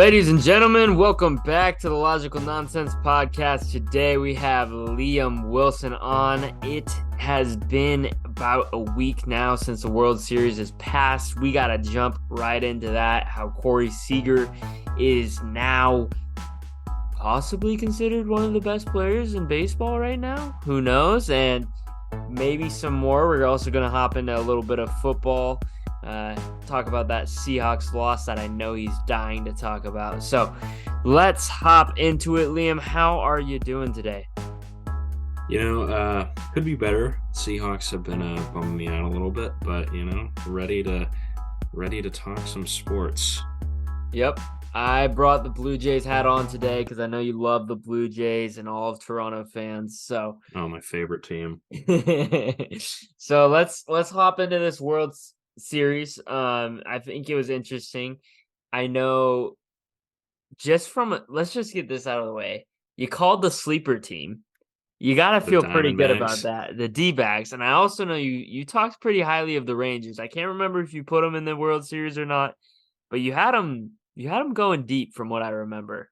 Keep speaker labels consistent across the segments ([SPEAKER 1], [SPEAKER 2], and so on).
[SPEAKER 1] Ladies and gentlemen, welcome back to the Logical Nonsense Podcast. Today we have Liam Wilson on. It has been about a week now since the World Series has passed. We got to jump right into that, how Corey Seager is now possibly considered one of the best players in baseball right now. Who knows? And maybe some more. We're also going to hop into a little bit of football. Talk about that Seahawks loss that I know he's dying to talk about. So let's hop into it. Liam, how are you doing today?
[SPEAKER 2] Could be better. Seahawks have been bumming me out a little bit, but ready to talk some sports.
[SPEAKER 1] Yep. I brought the Blue Jays hat on today because I know you love the Blue Jays and all of Toronto fans. So,
[SPEAKER 2] my favorite team.
[SPEAKER 1] So let's hop into this World Series. I think it was interesting. I know let's just get this out of the way. You called the sleeper team. You got to feel pretty good about that. The D-backs. And I also know you talked pretty highly of the Rangers. I can't remember if you put them in the World Series or not, but you had them going deep from what I remember.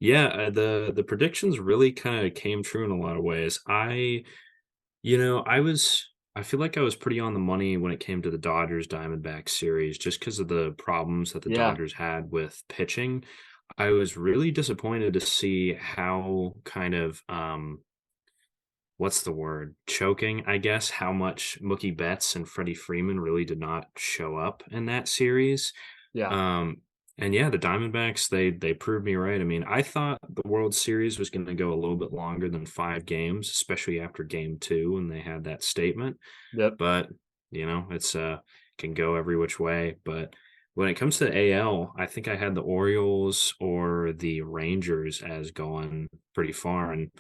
[SPEAKER 2] Yeah, the predictions really kind of came true in a lot of ways. I feel like I was pretty on the money when it came to the Dodgers Diamondbacks series just because of the problems that the Dodgers had with pitching. I was really disappointed to see how kind of what's the word? Choking, I guess, how much Mookie Betts and Freddie Freeman really did not show up in that series.
[SPEAKER 1] Yeah.
[SPEAKER 2] And the Diamondbacks, they proved me right. I mean, I thought the World Series was going to go a little bit longer than 5 games, especially after Game 2 when they had that statement.
[SPEAKER 1] Yep.
[SPEAKER 2] But, it's can go every which way. But when it comes to AL, I think I had the Orioles or the Rangers as going pretty far. And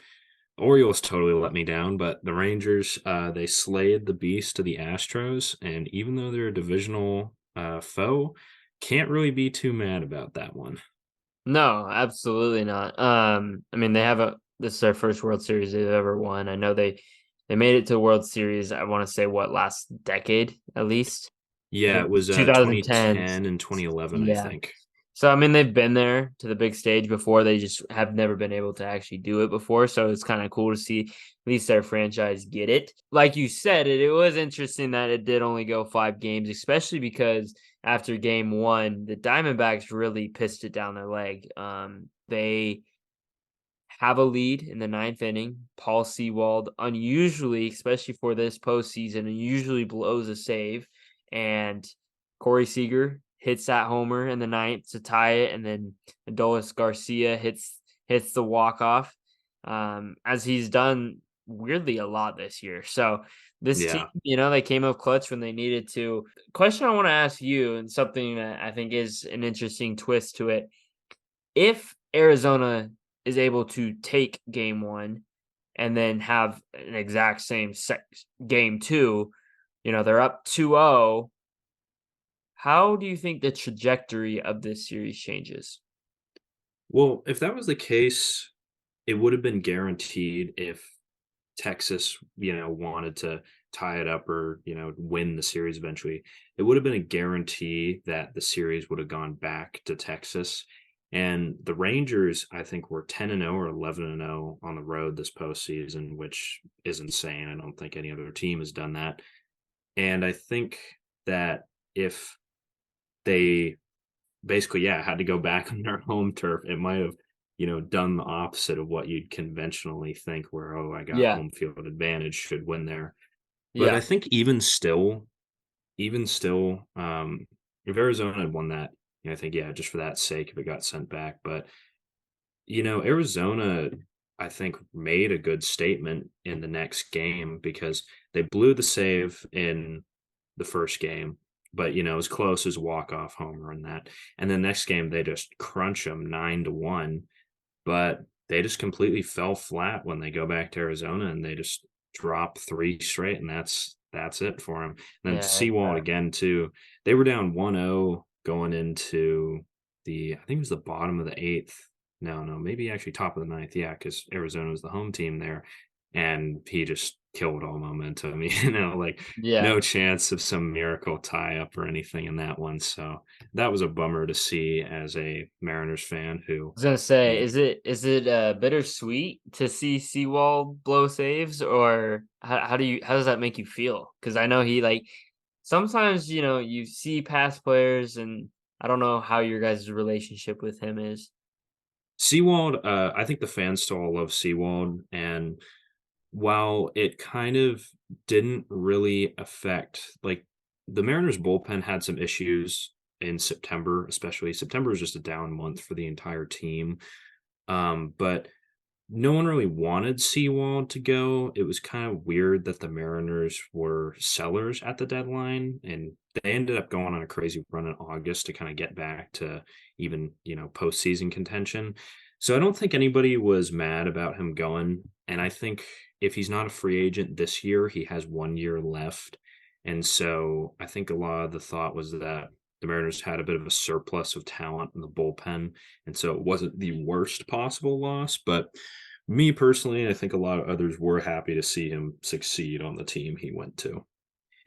[SPEAKER 2] Orioles totally let me down, but the Rangers, they slayed the beast to the Astros. And even though they're a divisional foe, can't really be too mad about that one.
[SPEAKER 1] No, absolutely not. I mean, this is their first World Series they've ever won. I know they made it to the World Series, I want to say, last decade at least?
[SPEAKER 2] Yeah, it was
[SPEAKER 1] 2010.
[SPEAKER 2] 2010 and 2011, I
[SPEAKER 1] Yeah.
[SPEAKER 2] think.
[SPEAKER 1] So, I mean, they've been there to the big stage before. They just have never been able to actually do it before. So it's kind of cool to see at least their franchise get it. Like you said, it was interesting that it did only go 5 games, especially because after Game 1, the Diamondbacks really pissed it down their leg. They have a lead in the 9th inning. Paul Sewald, unusually, especially for this postseason, usually blows a save. And Corey Seager hits that homer in the 9th to tie it, and then Adolis Garcia hits the walk-off, as he's done weirdly a lot this year. So this team, they came up clutch when they needed to. Question I want to ask you, and something that I think is an interesting twist to it, if Arizona is able to take Game 1 and then have an exact same Game 2, they're up 2-0. How do you think the trajectory of this series changes?
[SPEAKER 2] Well, if that was the case, it would have been guaranteed if Texas, wanted to tie it up or, win the series eventually. It would have been a guarantee that the series would have gone back to Texas. And the Rangers, I think, were 10-0 or 11-0 on the road this postseason, which is insane. I don't think any other team has done that. And I think that if they basically, had to go back on their home turf, it might have, done the opposite of what you'd conventionally think where, I got home field advantage, should win there. But I think even still, if Arizona had won that, I think, just for that sake, if it got sent back. But, Arizona, I think, made a good statement in the next game because they blew the save in the first game. But, as close as walk-off homer in that. And the next game, they just crunch them 9-1. But they just completely fell flat when they go back to Arizona, and they just drop 3 straight, and that's it for them. And then Sewald again, too. They were down 1-0 going into I think it was the bottom of the 8th. No, maybe actually top of the 9th. Yeah, because Arizona was the home team there. And he just killed all momentum, like
[SPEAKER 1] Yeah.
[SPEAKER 2] no chance of some miracle tie up or anything in that one. So that was a bummer to see as a Mariners fan who,
[SPEAKER 1] Was gonna
[SPEAKER 2] I
[SPEAKER 1] say,
[SPEAKER 2] mean,
[SPEAKER 1] is it bittersweet to see Seawald blow saves, or how does that make you feel? Because I know he like sometimes you see past players, and I don't know how your guys' relationship with him is.
[SPEAKER 2] Seawald, I think the fans still all love Seawald, and while it kind of didn't really affect, like, the Mariners bullpen had some issues in September, especially. September was just a down month for the entire team. But no one really wanted Seawald to go. It was kind of weird that the Mariners were sellers at the deadline, and they ended up going on a crazy run in August to kind of get back to even, postseason contention. So I don't think anybody was mad about him going. And I think if he's not a free agent this year, he has 1 year left. And so I think a lot of the thought was that the Mariners had a bit of a surplus of talent in the bullpen. And so it wasn't the worst possible loss. But me personally, I think a lot of others were happy to see him succeed on the team he went to.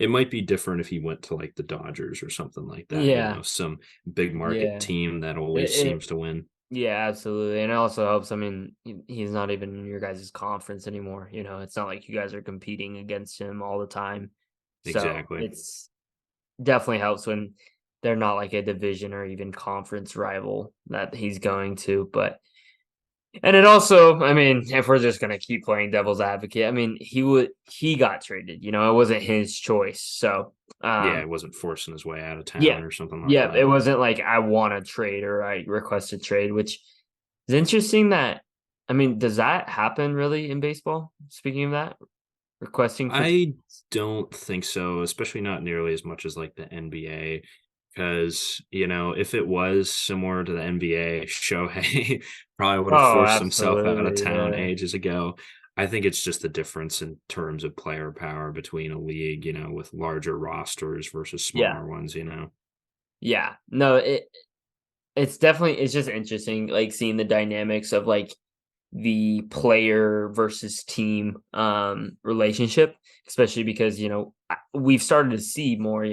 [SPEAKER 2] It might be different if he went to like the Dodgers or something like that,
[SPEAKER 1] Yeah,
[SPEAKER 2] some big market
[SPEAKER 1] yeah,
[SPEAKER 2] team that always
[SPEAKER 1] it,
[SPEAKER 2] seems to win.
[SPEAKER 1] yeah, absolutely, and it also helps. I mean, he's not even in your guys' conference anymore. It's not like you guys are competing against him all the time. So
[SPEAKER 2] Exactly.
[SPEAKER 1] it's definitely helps when they're not like a division or even conference rival that he's going to. And it also, I mean, if we're just gonna keep playing devil's advocate, I mean, he got traded. It wasn't his choice. So,
[SPEAKER 2] Yeah,
[SPEAKER 1] um,
[SPEAKER 2] it wasn't forcing his way out of
[SPEAKER 1] yeah,
[SPEAKER 2] town or something like
[SPEAKER 1] yeah, it
[SPEAKER 2] that.
[SPEAKER 1] wasn't like I want to trade or I request a trade, which is interesting. That I mean, does that happen really in baseball? Speaking of that, requesting for
[SPEAKER 2] I don't think so, especially not nearly as much as like the NBA. Because, if it was similar to the NBA, Shohei probably would have
[SPEAKER 1] oh,
[SPEAKER 2] forced himself out of
[SPEAKER 1] absolutely,
[SPEAKER 2] town
[SPEAKER 1] yeah,
[SPEAKER 2] ages ago. I think it's just the difference in terms of player power between a league, with larger rosters versus
[SPEAKER 1] yeah,
[SPEAKER 2] smaller ones.
[SPEAKER 1] yeah. No, it's just interesting, like seeing the dynamics of like the player versus team relationship, especially because we've started to see more,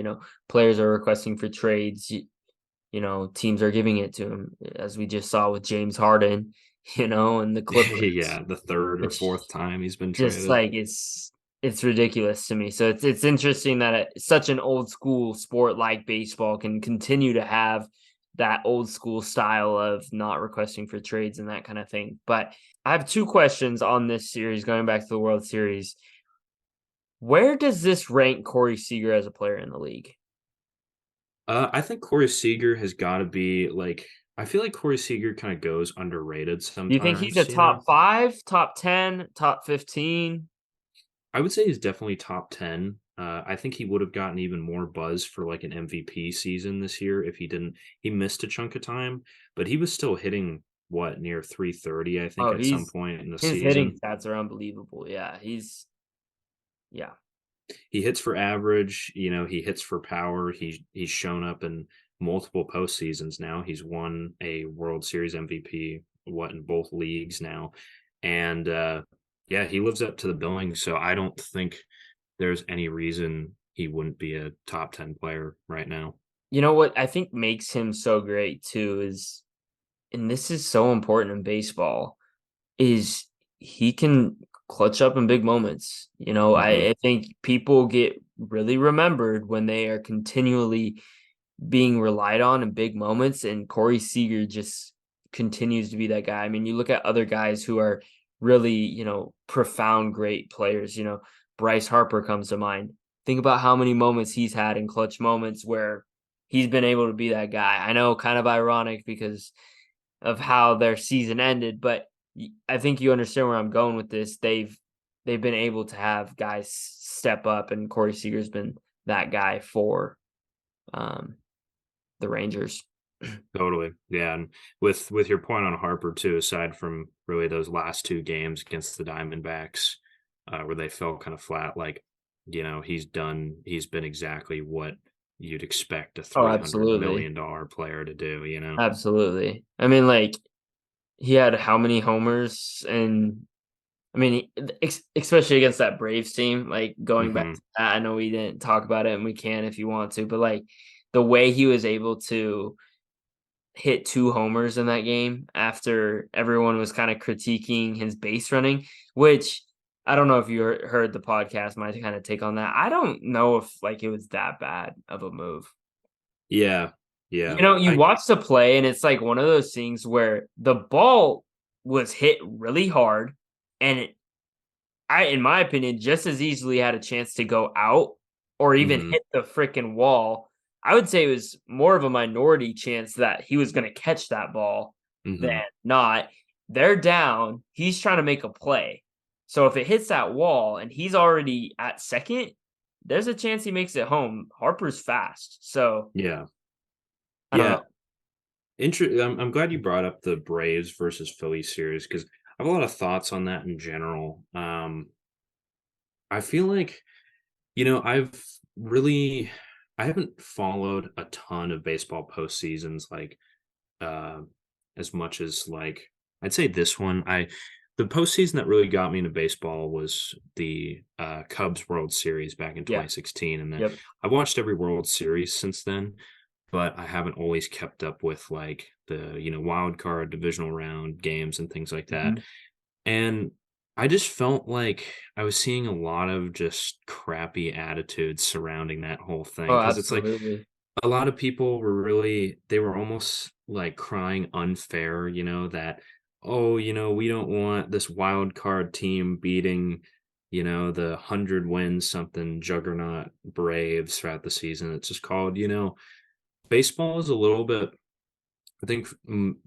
[SPEAKER 1] players are requesting for trades, teams are giving it to him, as we just saw with James Harden, and the Clippers,
[SPEAKER 2] Yeah, the third or
[SPEAKER 1] which
[SPEAKER 2] fourth time he's been
[SPEAKER 1] just
[SPEAKER 2] traded.
[SPEAKER 1] like it's ridiculous to me. So it's interesting that such an old school sport like baseball can continue to have that old school style of not requesting for trades and that kind of thing. But I have two questions on this series going back to the World Series. Where does this rank Corey Seager as a player in the league?
[SPEAKER 2] I think Corey Seager has got to be like, I feel like Corey Seager kind of goes underrated
[SPEAKER 1] Do you think he's a
[SPEAKER 2] sometimes.
[SPEAKER 1] top 5, top 10, top 15?
[SPEAKER 2] I would say he's definitely top 10. I think he would have gotten even more buzz for like an MVP season this year if he didn't. He missed a chunk of time, but he was still hitting what, near 330, I think,
[SPEAKER 1] Oh,
[SPEAKER 2] at some point in the
[SPEAKER 1] his hitting
[SPEAKER 2] season.
[SPEAKER 1] stats are unbelievable. Yeah, yeah.
[SPEAKER 2] He hits for average, he hits for power. He's shown up in multiple postseasons now. He's won a World Series MVP, what, in both leagues now. And yeah, he lives up to the billing. So I don't think there's any reason he wouldn't be a top 10 player right now.
[SPEAKER 1] You know what I think makes him so great too is, and this is so important in baseball, is he can clutch up in big moments.
[SPEAKER 2] Hmm.
[SPEAKER 1] I think people get really remembered when they are continually being relied on in big moments, and Corey Seager just continues to be that guy. I mean, you look at other guys who are really, profound great players. Bryce Harper comes to mind. Think about how many moments he's had in clutch moments where he's been able to be that guy. I know, kind of ironic because of how their season ended, but I think you understand where I'm going with this. They've been able to have guys step up, and Corey Seager's been that guy for um, the Rangers.
[SPEAKER 2] Totally. Yeah. And with your point on Harper too, aside from really those last two games against the Diamondbacks, where they fell kind of flat, like, he's been exactly what you'd expect a
[SPEAKER 1] Oh,
[SPEAKER 2] $300
[SPEAKER 1] absolutely.
[SPEAKER 2] million player to do.
[SPEAKER 1] Absolutely. I mean, like, he had how many homers in I mean, especially against that Braves team, like, going back
[SPEAKER 2] Mhm.
[SPEAKER 1] to that, I know we didn't talk about it, and we can if you want to, but, like, the way he was able to hit 2 homers in that game after everyone was kinda critiquing his base running, which I don't know if you heard the podcast, my kinda take on that. I don't know if, like, it was that bad of a move.
[SPEAKER 2] Yeah. Yeah.
[SPEAKER 1] You watch the play, and it's, like, one of those things where the ball was hit really hard, and in my opinion, just as easily had a chance to go out or even
[SPEAKER 2] Mhm.
[SPEAKER 1] hit the freaking wall. I would say it was more of a minority chance that he was gonna catch that ball than
[SPEAKER 2] Mhm.
[SPEAKER 1] not. They're down, he's trying to make a play. So if it hits that wall and he's already at second, there's a chance he makes it home. Harper's fast, so
[SPEAKER 2] Yeah.
[SPEAKER 1] I don't
[SPEAKER 2] Yeah.
[SPEAKER 1] know.
[SPEAKER 2] I'm glad you brought up the Braves versus Phillies series because I have a lot of thoughts on that in general. I feel like, I've really I haven't followed a ton of baseball postseasons like uh as much as like I'd say this one. The postseason that really got me into baseball was the Cubs World Series back in
[SPEAKER 1] Yeah,
[SPEAKER 2] 2016, and then
[SPEAKER 1] yep.
[SPEAKER 2] I've watched every World Series since then, but I haven't always kept up with like the wild card divisional round games and things like that.
[SPEAKER 1] Mhm.
[SPEAKER 2] And I just felt like I was seeing a lot of just crappy attitudes surrounding that whole thing
[SPEAKER 1] Oh,
[SPEAKER 2] because it's like
[SPEAKER 1] absolutely.
[SPEAKER 2] a lot of people were really they were almost like crying unfair, that, oh, we don't want this wild card team beating, the 100 wins something juggernaut Braves throughout the season. It's just called, baseball is a little bit, I think,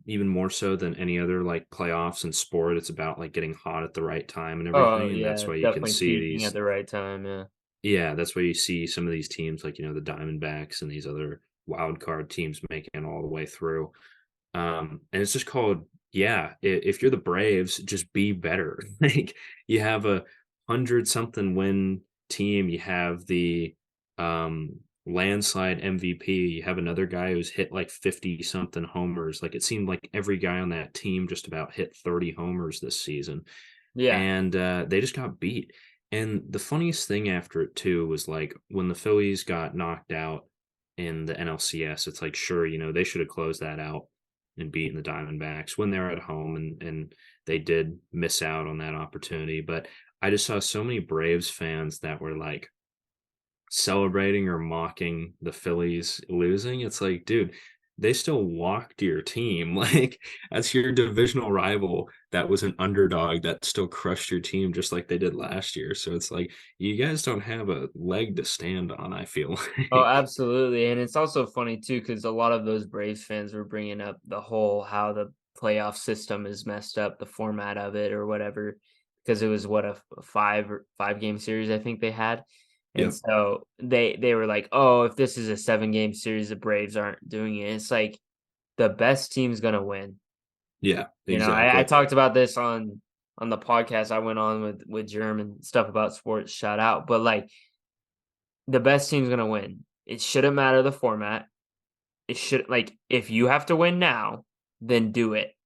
[SPEAKER 2] even more so than any other like playoffs and sport. It's about like getting hot at the right time and
[SPEAKER 1] Oh,
[SPEAKER 2] everything. And that's
[SPEAKER 1] yeah,
[SPEAKER 2] why you can
[SPEAKER 1] definitely
[SPEAKER 2] see
[SPEAKER 1] peaking at
[SPEAKER 2] these
[SPEAKER 1] the right time, yeah.
[SPEAKER 2] yeah, that's why you see some of these teams like, the Diamondbacks and these other wild card teams making it all the way through. And it's just called, yeah, if you're the Braves, just be better. Like you have a 100 something win team, you have the um landslide MVP, you have another guy who's hit like 50 something homers. Like it seemed like every guy on that team just about hit 30 homers this season,
[SPEAKER 1] Yeah.
[SPEAKER 2] and they just got beat. And the funniest thing after it too was like when the Phillies got knocked out in the NLCS, it's like sure, they should have closed that out and beaten the Diamondbacks when they're at home, and they did miss out on that opportunity. But I just saw so many Braves fans that were like celebrating or mocking the Phillies losing. It's like, dude, they still walked your team. Like, that's your divisional rival that was an underdog that still crushed your team just like they did last year. So it's like, you guys don't have a leg to stand on, I feel
[SPEAKER 1] Oh,
[SPEAKER 2] like.
[SPEAKER 1] absolutely, and it's also funny too because a lot of those Braves fans were bringing up the whole how the playoff system is messed up, the format of it or whatever, because it was what a 5 game series I think they had, and
[SPEAKER 2] Yep.
[SPEAKER 1] so they were like, "Oh, if this is a 7 game series, the Braves aren't doing it." It's like the best team's gonna win.
[SPEAKER 2] Yeah,
[SPEAKER 1] I
[SPEAKER 2] exactly.
[SPEAKER 1] talked about this on the podcast I went on with Germ and stuff about sports. Shout out, but like the best team's gonna win. It shouldn't matter the format. It should like if you have to win now, then do it.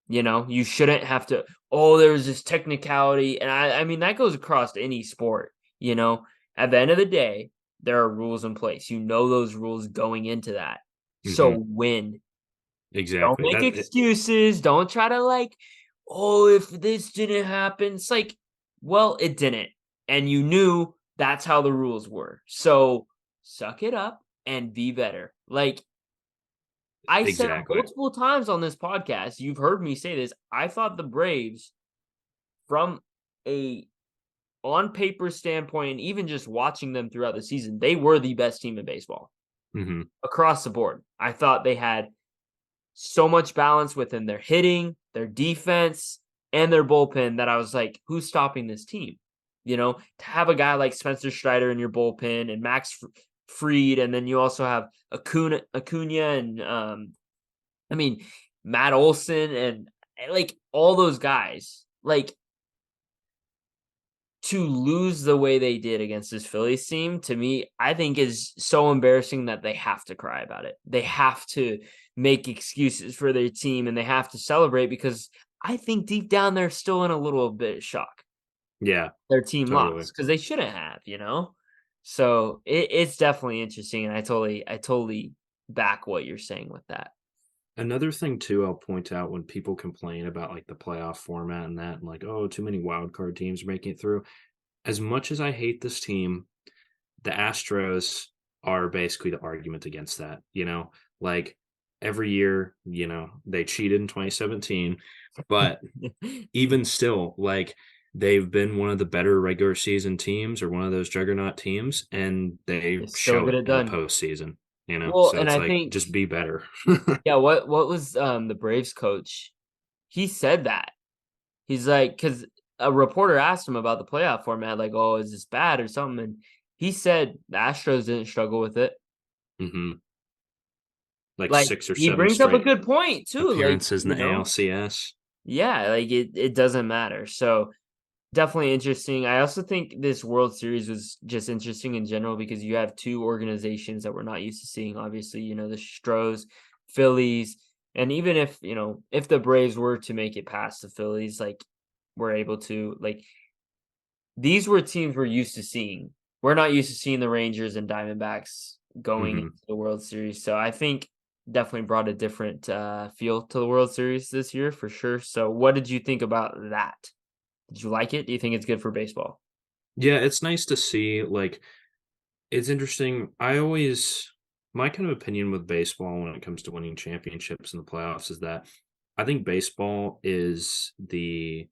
[SPEAKER 1] You shouldn't have to. Oh, there's this technicality, and I mean that goes across any sport. You know, at the end of the day, there are rules in place. You know those rules going into that. So
[SPEAKER 2] Hmm.
[SPEAKER 1] win. Don't
[SPEAKER 2] Exactly.
[SPEAKER 1] make excuses. Don't try to like, oh, if this didn't happen, it's like, well, it didn't, and you knew that's how the rules were. So suck it up and be better. Like I said
[SPEAKER 2] Exactly.
[SPEAKER 1] multiple times on this podcast, you've heard me say this. I thought the Braves, from a on paper standpoint, and even just watching them throughout the season, they were the best team in baseball
[SPEAKER 2] Hmm.
[SPEAKER 1] across the board. I thought they had so much balance within their hitting, their defense, and their bullpen that I was like, who's stopping this team? To have a guy like Spencer Strider in your bullpen and Max Fried, and then you also have Acuna and I mean Matt Olson and like all those guys. Like to lose the way they did against this Phillies team, to me, I think is so embarrassing that they have to cry about it. They have to make excuses for their team and they have to celebrate because I think deep down they're still in a little bit of shock.
[SPEAKER 2] Yeah,
[SPEAKER 1] Their team
[SPEAKER 2] totally.
[SPEAKER 1] lost because they shouldn't have, you know? So it's definitely interesting, and I totally back what you're saying with that.
[SPEAKER 2] Another thing too, I'll point out when people complain about like the playoff format and that, and like, oh, too many wild card teams are making it through. As much as I hate this team, the Astros are basically the argument against that. Like every year, they cheated in 2017, but even still, like they've been one of the better regular season teams or one of those juggernaut teams, and they
[SPEAKER 1] They still
[SPEAKER 2] show
[SPEAKER 1] get
[SPEAKER 2] it
[SPEAKER 1] it
[SPEAKER 2] in the
[SPEAKER 1] done.
[SPEAKER 2] postseason.
[SPEAKER 1] Well,
[SPEAKER 2] So
[SPEAKER 1] and
[SPEAKER 2] it's
[SPEAKER 1] I
[SPEAKER 2] like
[SPEAKER 1] think
[SPEAKER 2] just be better.
[SPEAKER 1] yeah, what was, the Braves coach? He said that. He's like, because a reporter asked him about the playoff format, like, "Oh, is this bad or something?" And he said the Astros didn't struggle with it.
[SPEAKER 2] hmm Like
[SPEAKER 1] Like,
[SPEAKER 2] 6 or
[SPEAKER 1] he
[SPEAKER 2] 7
[SPEAKER 1] brings up a
[SPEAKER 2] straight
[SPEAKER 1] good point too, like,
[SPEAKER 2] appearances in the ALCS.
[SPEAKER 1] yeah, like, it doesn't matter. So, definitely interesting. I also think this World Series was just interesting in general because you have 2 organizations that we're not used to seeing, obviously, the Stros, Phillies, and even if the Braves were to make it past the Phillies, like, we're able to, like, these were teams we're used to seeing. We're not used to seeing the Rangers and Diamondbacks going into
[SPEAKER 2] Mhm.
[SPEAKER 1] the World Series, so I think definitely brought a different, feel to the World Series this year for sure. So what did you think about that? Did you like it? Do you think it's good for baseball?
[SPEAKER 2] Yeah, it's nice to see, like it's interesting. My kind of opinion with baseball when it comes to winning championships in the playoffs is that I think baseball is the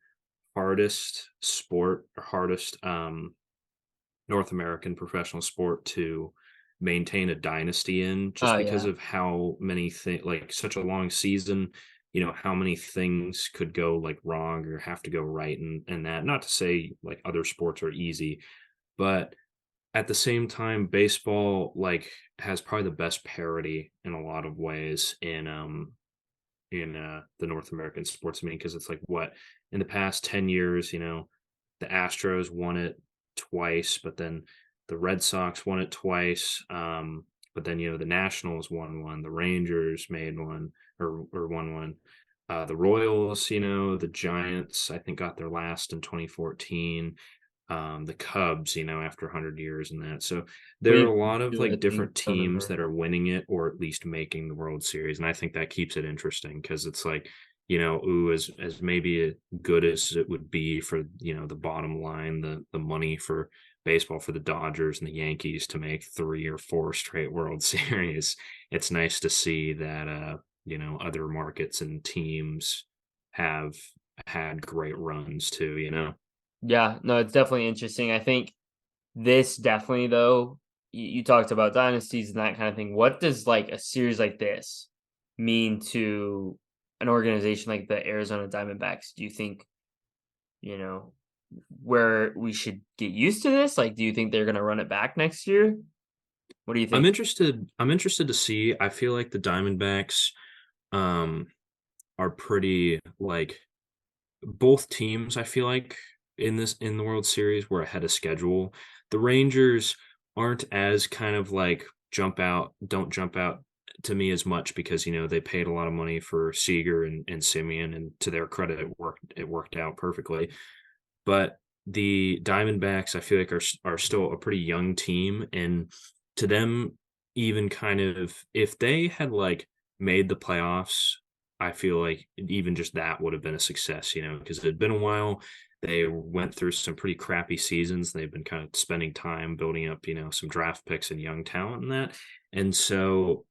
[SPEAKER 2] hardest sport or hardest, North American professional sport to maintain a dynasty in just
[SPEAKER 1] Oh,
[SPEAKER 2] because
[SPEAKER 1] yeah.
[SPEAKER 2] of how many things like such a long season, how many things could go like wrong or have to go right and that. Not to say like other sports are easy, but at the same time, baseball like has probably the best parity in a lot of ways in the North American sports. I mean, because it's like what in the past 10 years, the Astros won it twice, but then the Red Sox won it twice. But then the Nationals won one, the Rangers made one or won one. The Royals, the Giants, I think got their last in 2014. The Cubs, after 100 years and that. So there are a
[SPEAKER 1] Cleveland
[SPEAKER 2] lot of
[SPEAKER 1] too, I
[SPEAKER 2] like
[SPEAKER 1] think,
[SPEAKER 2] different
[SPEAKER 1] if I
[SPEAKER 2] teams
[SPEAKER 1] remember.
[SPEAKER 2] that are winning it or at least making the World Series. And I think that keeps it interesting because it's like, ooh, as maybe good as it would be for, the bottom line, the money for baseball for the Dodgers and the Yankees to make 3 or 4 straight World Series. It's nice to see that other markets and teams have had great runs too.
[SPEAKER 1] Yeah, no, it's definitely interesting. I think this definitely though, you talked about dynasties and that kind of thing. What does like a series like this mean to an organization like the Arizona Diamondbacks? Do you think, you know, where we should get used to this? Like, do you think they're gonna run it back next year? What do you think?
[SPEAKER 2] I'm interested to see. I feel like the Diamondbacks um are pretty like both teams I feel like in the World Series were ahead of schedule. The Rangers aren't as kind of like don't jump out to me as much because they paid a lot of money for Seager and Simeon, and to their credit it worked out perfectly. But the Diamondbacks, I feel like are still a pretty young team, and to them, even kind of if they had like made the playoffs, I feel like even just that would have been a success, because it had been a while. They went through some pretty crappy seasons. They've been kind of spending time building up, some draft picks and young talent and that. And so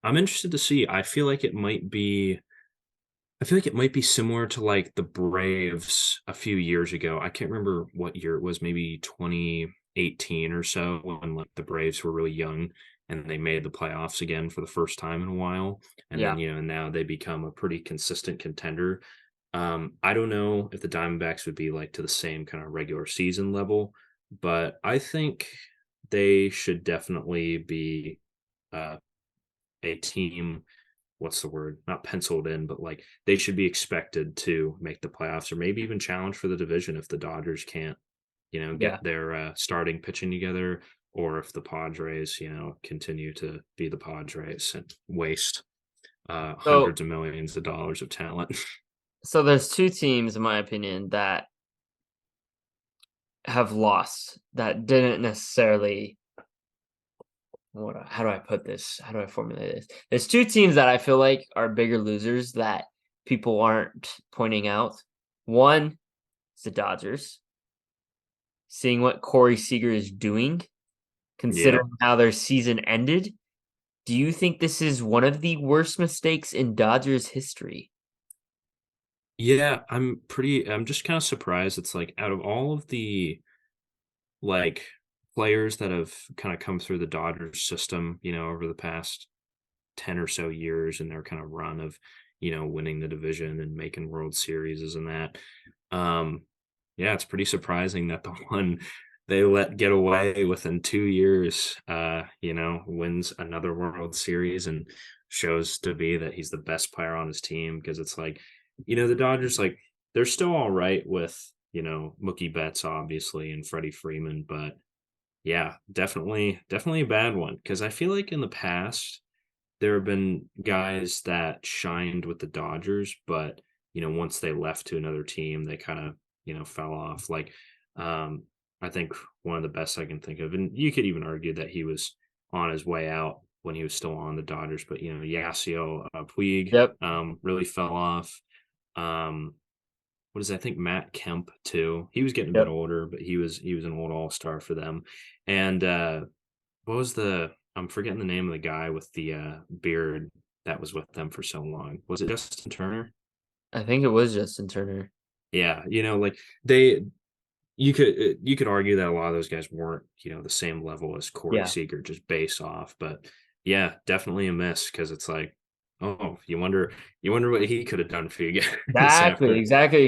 [SPEAKER 2] I'm interested to see. I feel like it might be similar to like the Braves a few years ago. I can't remember what year it was, maybe 2018 or so when like the Braves were really young and they made the playoffs again for the first time in a while. And then,
[SPEAKER 1] Yeah.
[SPEAKER 2] now they become a pretty consistent contender. I don't know if the Diamondbacks would be like to the same kind of regular season level, but I think they should definitely be uh, a team, what's the word? Not penciled in, but like they should be expected to make the playoffs or maybe even challenge for the division if the Dodgers can't,
[SPEAKER 1] Yeah.
[SPEAKER 2] get their starting pitching together, or if the Padres, continue to be the Padres and waste
[SPEAKER 1] So
[SPEAKER 2] hundreds of millions of dollars of talent.
[SPEAKER 1] So there's two teams, in my opinion, that have lost that didn't necessarily. How do I put this? How do I formulate this? There's two teams that I feel like are bigger losers that people aren't pointing out. One is the Dodgers, seeing what Corey Seager is doing,
[SPEAKER 2] Yeah.
[SPEAKER 1] considering how their season ended. Do you think this is one of the worst mistakes in Dodgers history?
[SPEAKER 2] Yeah, I'm just kind of surprised. It's like out of all of the like players that have kind of come through the Dodgers system, over the past 10 or so years and their kind of run of, winning the division and making World Series and that. Um, yeah, it's pretty surprising that the one they let get away within 2 years, wins another World Series and shows to be that he's the best player on his team because it's like, the Dodgers, like, they're still all right with, Mookie Betts, obviously, and Freddie Freeman, but yeah, definitely a bad one because I feel like in the past, there have been guys that shined with the Dodgers, but, once they left to another team, they kind of, fell off. Like, um, I think one of the best I can think of, and you could even argue that he was on his way out when he was still on the Dodgers, but, Yasiel Puig
[SPEAKER 1] Yep.
[SPEAKER 2] really fell off. Um, what is it? I think Matt Kemp too. He was getting a bit
[SPEAKER 1] Yep.
[SPEAKER 2] older, but he was an old all-star for them. And what was the I'm forgetting the name of the guy with the beard that was with them for so long. Was it Justin Turner?
[SPEAKER 1] I think it was Justin Turner.
[SPEAKER 2] Yeah, like they you could argue that a lot of those guys weren't, the same level as Corey
[SPEAKER 1] Yeah.
[SPEAKER 2] Seager just base off, but yeah, definitely a miss because it's like, oh, you wonder what he could have done for you guys
[SPEAKER 1] Exactly,
[SPEAKER 2] after.
[SPEAKER 1] exactly.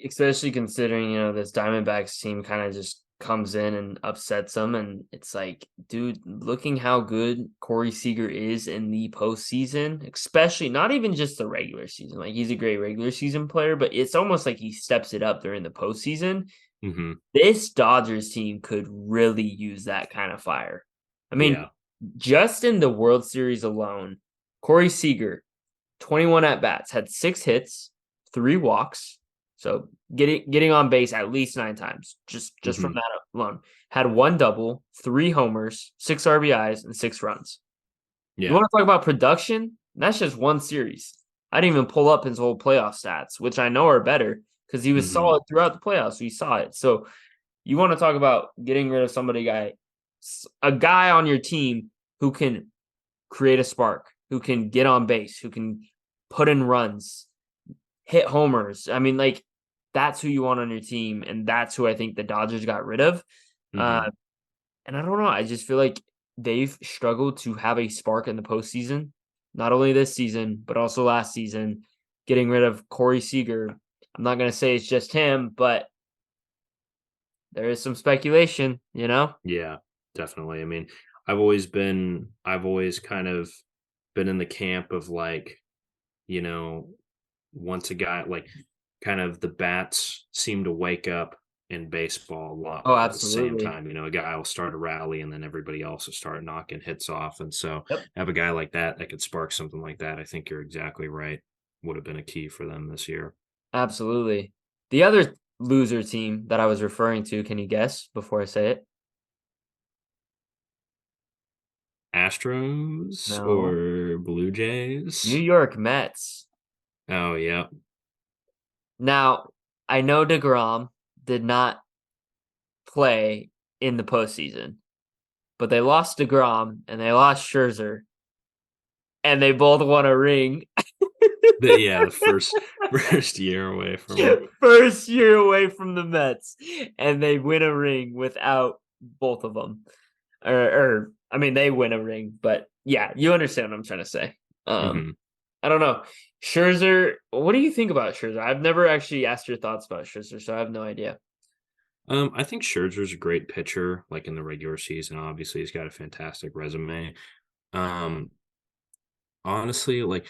[SPEAKER 1] Especially considering, this Diamondbacks team kind of just comes in and upsets them. And it's like, dude, looking how good Corey Seager is in the postseason, especially not even just the regular season. Like he's a great regular season player, but it's almost like he steps it up during the postseason.
[SPEAKER 2] Hmm.
[SPEAKER 1] This Dodgers team could really use that kind of fire. I mean,
[SPEAKER 2] Yeah.
[SPEAKER 1] just in the World Series alone, Corey Seager, 21 at bats, had 6 hits, 3 walks. So getting on base at least 9 times, just from
[SPEAKER 2] Hmm.
[SPEAKER 1] that alone. Had 1 double, 3 homers, 6 RBIs, and 6 runs. You
[SPEAKER 2] Yeah.
[SPEAKER 1] want to talk about production? That's just one series. I didn't even pull up his whole playoff stats, which I know are better because he was
[SPEAKER 2] Hmm.
[SPEAKER 1] solid throughout the playoffs. We saw it. So you want to talk about getting rid of a guy on your team who can create a spark, who can get on base, who can put in runs, hit homers. I mean, like that's who you want on your team, and that's who I think the Dodgers got rid of.
[SPEAKER 2] Hmm.
[SPEAKER 1] Uh, and I don't know. I just feel like they've struggled to have a spark in the postseason, not only this season but also last season. Getting rid of Corey Seager. I'm not gonna say it's just him, but there is some speculation.
[SPEAKER 2] Yeah, definitely. I mean, I've always kind of been in the camp of like, you know, once a guy like kind of the bats seem to wake up in baseball a lot
[SPEAKER 1] Oh,
[SPEAKER 2] at the same
[SPEAKER 1] absolutely.
[SPEAKER 2] time. A guy will start a rally and then everybody else will start knocking hits off. And so
[SPEAKER 1] Yep.
[SPEAKER 2] have a guy like that could spark something like that. I think you're exactly right. Would have been a key for them this year.
[SPEAKER 1] Absolutely. The other loser team that I was referring to, can you guess before I say it?
[SPEAKER 2] Astros
[SPEAKER 1] No.
[SPEAKER 2] or Blue
[SPEAKER 1] New
[SPEAKER 2] Jays?
[SPEAKER 1] York Mets.
[SPEAKER 2] Oh yeah.
[SPEAKER 1] Now, I know DeGrom did not play in the postseason, but they lost DeGrom and they lost Scherzer, and they both won a ring.
[SPEAKER 2] The first year away from them.
[SPEAKER 1] First year away from the Mets, and they win a ring without both of them. Or I mean, they win a ring, but yeah, you understand what I'm trying to say. Um,
[SPEAKER 2] Hmm.
[SPEAKER 1] I don't know. Scherzer, what do you think about Scherzer? I've never actually asked your thoughts about Scherzer, so I have no idea.
[SPEAKER 2] I think Scherzer's a great pitcher, like in the regular season. Obviously, he's got a fantastic resume. Um, honestly, like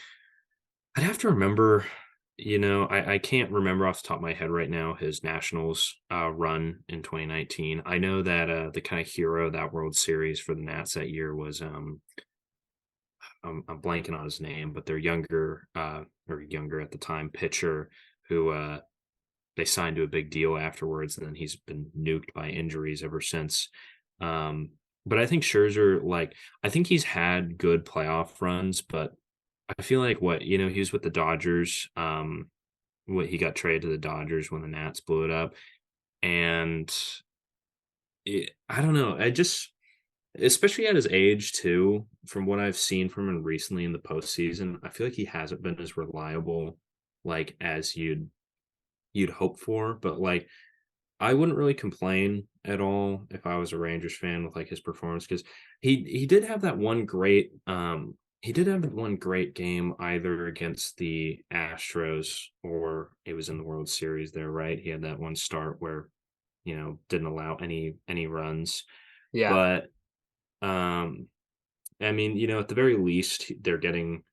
[SPEAKER 2] I'd have to remember, I can't remember off the top of my head right now his Nationals run in 2019. I know that the kind of hero of that World Series for the Nats that year was I'm blanking on his name, but their younger or younger at the time pitcher. who they signed to a big deal afterwards, and then he's been nuked by injuries ever since. But I think Scherzer, like, I think he's had good playoff runs, but I feel like he was with the Dodgers. He got traded to the Dodgers when the Nats blew it up, and I don't know. I just, especially at his age too, from what I've seen from him recently in the postseason, I feel like he hasn't been as reliable, like as you'd hope for. But like, I wouldn't really complain at all if I was a Rangers fan with like his performance, because he did have that one great he did have that one great game either against the Astros or it was in the World Series there, right? He had that one start where, didn't allow any runs.
[SPEAKER 1] Yeah.
[SPEAKER 2] But I mean, at the very least they're getting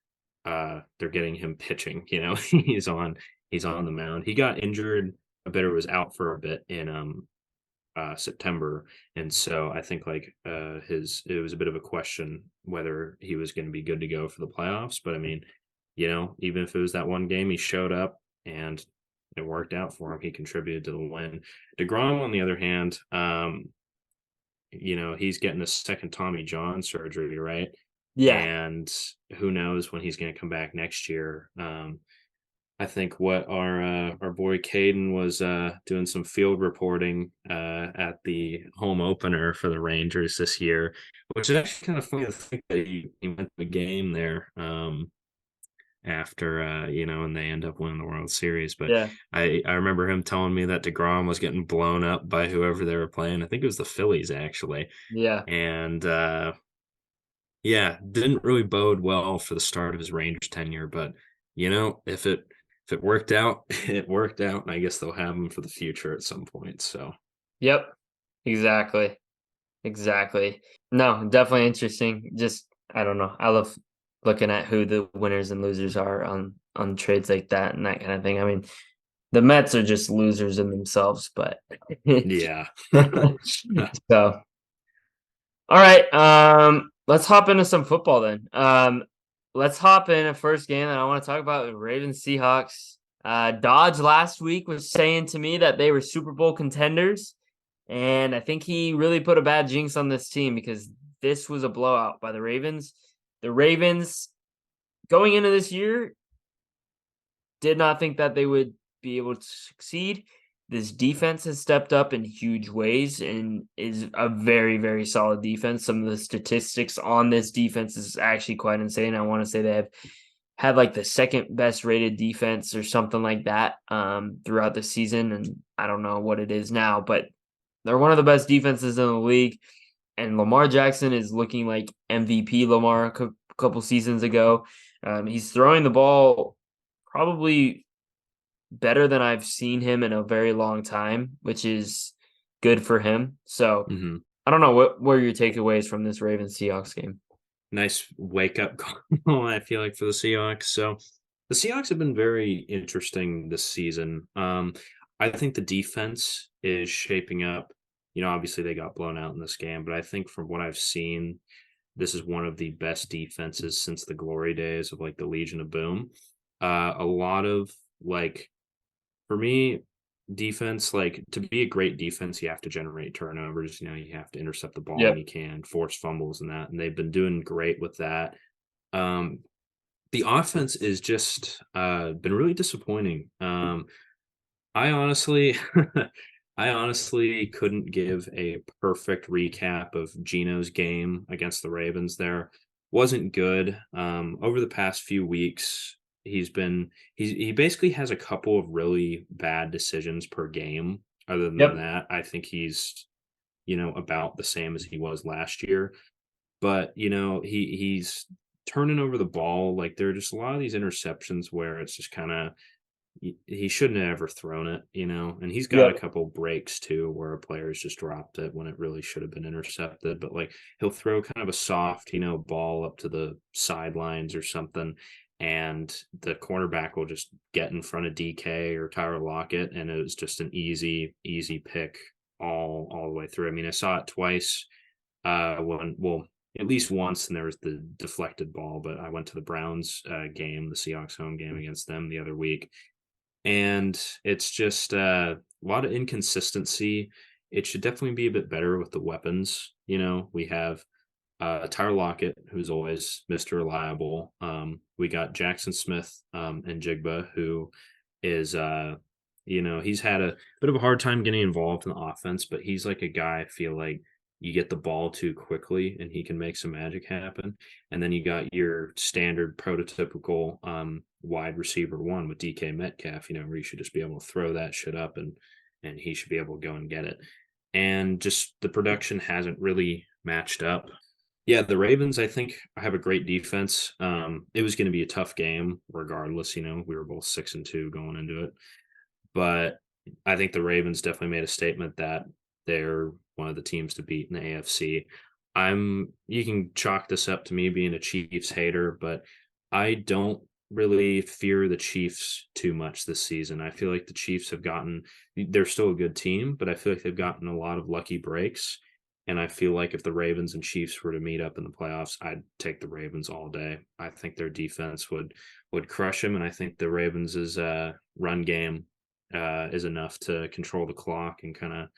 [SPEAKER 2] him pitching, he's on the mound. He got injured a bit or was out for a bit in September, and so I think like it was a bit of a question whether he was going to be good to go for the playoffs. But I mean, even if it was that one game, he showed up and it worked out for him. He contributed to the win. DeGrom, on the other hand, he's getting a second Tommy John surgery, right?
[SPEAKER 1] Yeah.
[SPEAKER 2] And who knows when he's going to come back next year. I think what our boy Caden was doing some field reporting at the home opener for the Rangers this year, which is actually kind of funny to think that he went to the game there after and they end up winning the World Series. But
[SPEAKER 1] Yeah.
[SPEAKER 2] I remember him telling me that DeGrom was getting blown up by whoever they were playing. I think it was the Phillies actually,
[SPEAKER 1] Yeah.
[SPEAKER 2] and yeah, didn't really bode well for the start of his Rangers tenure. But if it worked out, it worked out, and I guess they'll have him for the future at some point. So
[SPEAKER 1] Yep. Exactly. Exactly. No, definitely interesting. Just I don't know. I love looking at who the winners and losers are on trades like that and that kind of thing. I mean, the Mets are just losers in themselves, but
[SPEAKER 2] yeah,
[SPEAKER 1] so all right. Let's hop into some football then. Let's hop in a first game that I want to talk about, Ravens Seahawks. Dodge last week was saying to me that they were Super Bowl contenders. And I think he really put a bad jinx on this team because this was a blowout by the Ravens. The Ravens, going into this year, did not think that they would be able to succeed. This defense has stepped up in huge ways and is a very, very solid defense. Some of the statistics on this defense is actually quite insane. I want to say they have had like the second best rated defense or something like that throughout the season. And I don't know what it is now, but they're one of the best defenses in the league. And Lamar Jackson is looking like MVP Lamar a couple seasons ago. He's throwing the ball probably better than I've seen him in a very long time, which is good for him. So
[SPEAKER 2] hmm
[SPEAKER 1] I don't know what were your takeaways from this Ravens Seahawks game.
[SPEAKER 2] nice wake up call. I feel like for the Seahawks. So the Seahawks have been very interesting this season. I think the defense is shaping up. Obviously they got blown out in this game, but I think from what I've seen, this is one of the best defenses since the glory days of like the Legion of Boom. A lot of like, for me, defense, like to be a great defense, you have to generate turnovers. You have to intercept the ball when
[SPEAKER 1] Yep.
[SPEAKER 2] you can, force fumbles and that. And they've been doing great with that. Um, the offense is just been really disappointing. I honestly I honestly couldn't give a perfect recap of Gino's game against the Ravens there. Wasn't good. Over the past few weeks, he basically has a couple of really bad decisions per game. Other than
[SPEAKER 1] Yep.
[SPEAKER 2] that, I think he's, about the same as he was last year. But, he's turning over the ball. Like there are just a lot of these interceptions where it's just kind of he shouldn't have ever thrown it, and he's got a
[SPEAKER 1] Yep.
[SPEAKER 2] couple breaks too where a player's just dropped it when it really should have been intercepted. But like he'll throw kind of a soft, ball up to the sidelines or something, and the cornerback will just get in front of DK or Tyler Lockett, and it was just an easy pick all the way through. I mean, I saw it twice. At least once, and there was the deflected ball. But I went to the Browns game, the Seahawks home game against them the other week, and it's just a lot of inconsistency. It should definitely be a bit better with the weapons. We have Tyler Lockett, who's always Mr. Reliable. We got Jackson Smith and Jigba, who is, he's had a bit of a hard time getting involved in the offense, but he's like a guy I feel like you get the ball too quickly and he can make some magic happen. And then you got your standard prototypical wide receiver one with DK Metcalf, where you should just be able to throw that shit up and he should be able to go and get it. And just the production hasn't really matched up. Yeah, the Ravens, I think, have a great defense. It was going to be a tough game regardless. We were both 6-2 going into it. But I think the Ravens definitely made a statement that they're one of the teams to beat in the AFC. You can chalk this up to me being a Chiefs hater, but I don't really fear the Chiefs too much this season. I feel like the Chiefs they're still a good team, but I feel like they've gotten a lot of lucky breaks. And I feel like if the Ravens and Chiefs were to meet up in the playoffs, I'd take the Ravens all day. I think their defense would crush them, and I think the Ravens' run game is enough to control the clock and kind of,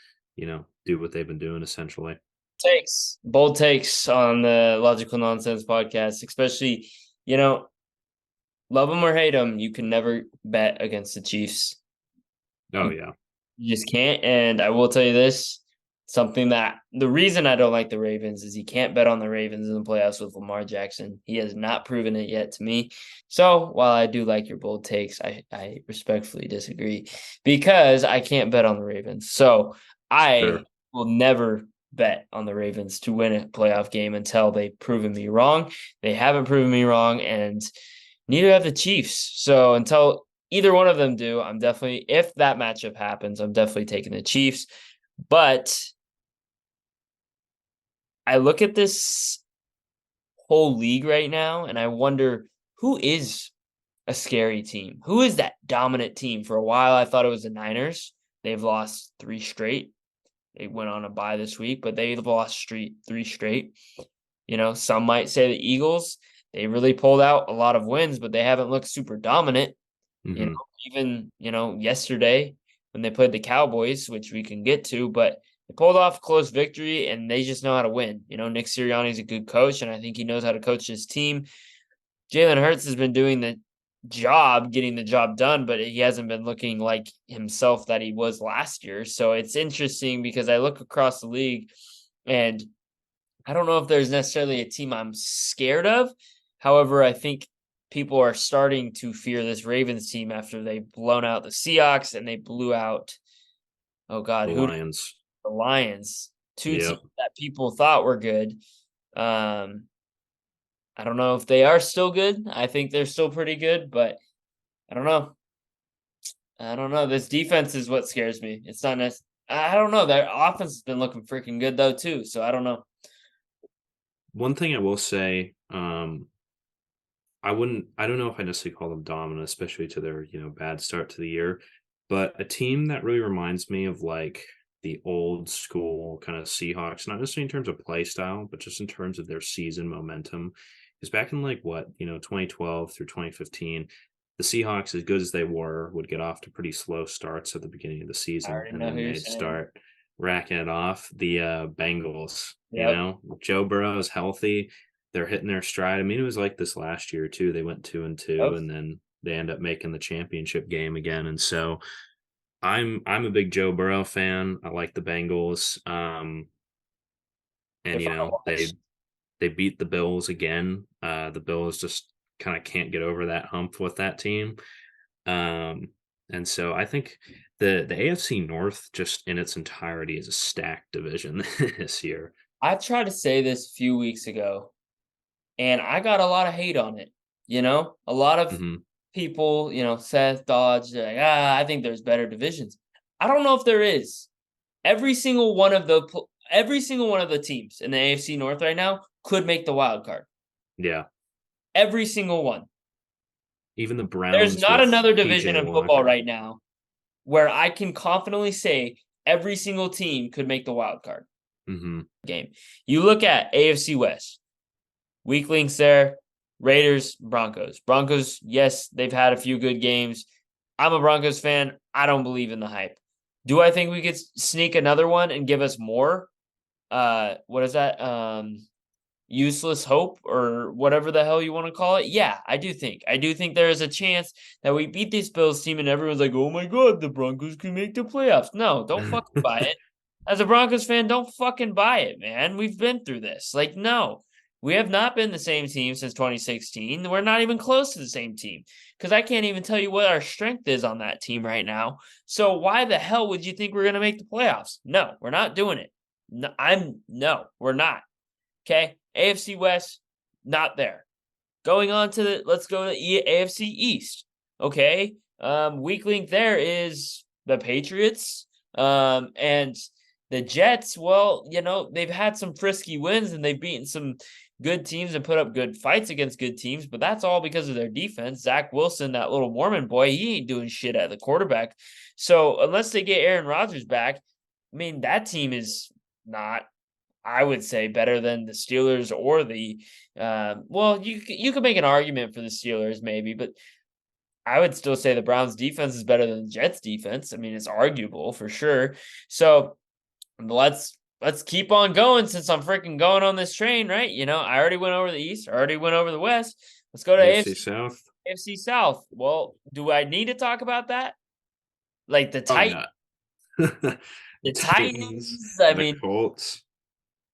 [SPEAKER 2] do what they've been doing essentially.
[SPEAKER 1] Bold takes on the Logical Nonsense podcast, especially, love them or hate them, you can never bet against the Chiefs.
[SPEAKER 2] Oh, yeah.
[SPEAKER 1] You just can't. And I will tell you this. The reason I don't like the Ravens is you can't bet on the Ravens in the playoffs with Lamar Jackson. He has not proven it yet to me. So while I do like your bold takes, I respectfully disagree because I can't bet on the Ravens. So I will never bet on the Ravens to win a playoff game until they've proven me wrong. They haven't proven me wrong, and neither have the Chiefs. So until either one of them do, if that matchup happens, I'm definitely taking the Chiefs. But I look at this whole league right now and I wonder who is a scary team? Who is that dominant team? For a while, I thought it was the Niners. They've lost 3 straight. They went on a bye this week, but they've lost 3 straight. Some might say the Eagles. They really pulled out a lot of wins, but they haven't looked super dominant.
[SPEAKER 2] Mm-hmm.
[SPEAKER 1] Even yesterday when they played the Cowboys, which we can get to, but they pulled off a close victory, and they just know how to win. Nick Sirianni's a good coach, and I think he knows how to coach his team. Jalen Hurts has been doing the job, getting the job done, but he hasn't been looking like himself that he was last year. So it's interesting because I look across the league, and I don't know if there's necessarily a team I'm scared of. However, I think people are starting to fear this Ravens team after they've blown out the Seahawks and they blew out,
[SPEAKER 2] the Lions.
[SPEAKER 1] The Lions, 2 teams that people thought were good. I don't know if they are still good. I think they're still pretty good, but I don't know. This defense is what scares me. It's not necessarily. I don't know. Their offense has been looking freaking good though too. So I don't know.
[SPEAKER 2] One thing I will say, I don't know if I necessarily call them dominant, especially to their, bad start to the year, but a team that really reminds me of like the old school kind of Seahawks, not necessarily in terms of play style, but just in terms of their season momentum, is back in 2012 through 2015, the Seahawks, as good as they were, would get off to pretty slow starts at the beginning of the season, and then they'd start racking it off. The Bengals, Joe Burrow is healthy. They're hitting their stride. I mean, it was like this last year too. They went 2-2, and then they end up making the championship game again. And so I'm a big Joe Burrow fan. I like the Bengals. And they beat the Bills again. The Bills just kind of can't get over that hump with that team. And so I think the AFC North just in its entirety is a stacked division this year.
[SPEAKER 1] I tried to say this a few weeks ago, and I got a lot of hate on it. A lot of people, Seth Dodge, like, I think there's better divisions. I don't know if there is. Every single one of the teams in the AFC North right now could make the wild card.
[SPEAKER 2] Yeah.
[SPEAKER 1] Every single one.
[SPEAKER 2] Even the Browns.
[SPEAKER 1] There's not another division in football right now where I can confidently say every single team could make the wild card game. You look at AFC West. Weak links there. Raiders, Broncos. Broncos, yes, they've had a few good games. I'm a Broncos fan. I don't believe in the hype. Do I think we could sneak another one and give us more? What is that? Useless hope or whatever the hell you want to call it. Yeah, I do think. I do think there is a chance that we beat this Bills team and everyone's like, "Oh my god, the Broncos can make the playoffs." No, don't fucking buy it. As a Broncos fan, don't fucking buy it, man. We've been through this. Like, no. We have not been the same team since 2016. We're not even close to the same team because I can't even tell you what our strength is on that team right now. So why the hell would you think we're going to make the playoffs? No, we're not doing it. No, we're not. Okay. AFC West, not there. Going on to let's go to AFC East. Okay. Weak link there is the Patriots. And the Jets, well, they've had some frisky wins and they've beaten some good teams and put up good fights against good teams, but that's all because of their defense. Zach Wilson, that little Mormon boy, he ain't doing shit at the quarterback. So unless they get Aaron Rodgers back, I mean, that team is not, I would say, better than the Steelers or the well, you could make an argument for the Steelers maybe, but I would still say the Browns defense is better than the Jets defense. I mean, it's arguable for sure. So let's keep on going since I'm freaking going on this train, right? I already went over the East, I already went over the West. Let's go to
[SPEAKER 2] AFC South.
[SPEAKER 1] AFC South. Well, do I need to talk about that? Like the
[SPEAKER 2] Probably not.
[SPEAKER 1] the Titans, I mean,
[SPEAKER 2] Colts.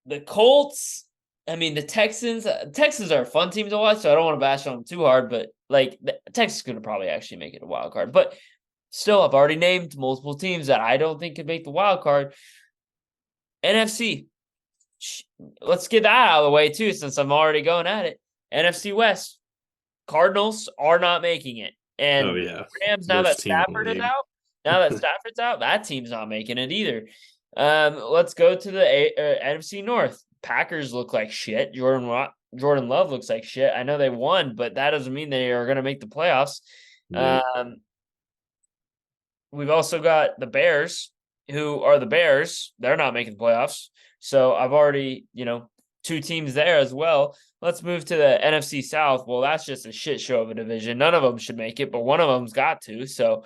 [SPEAKER 1] the Colts, I mean, the Texans. Texans are a fun team to watch, so I don't want to bash on them too hard. But like, the Texans going to probably actually make it a wild card. But still, I've already named multiple teams that I don't think could make the wild card. NFC, let's get that out of the way too, since I'm already going at it. NFC West, Cardinals are not making it, and Rams. Now that Stafford is out, that team's not making it either. Let's go to the NFC North. Packers look like shit. Jordan Love looks like shit. I know they won, but that doesn't mean they are going to make the playoffs. We've also got the Bears, who are the Bears. They're not making the playoffs. So I've already, two teams there as well. Let's move to the NFC South. Well, that's just a shit show of a division. None of them should make it, but one of them's got to. So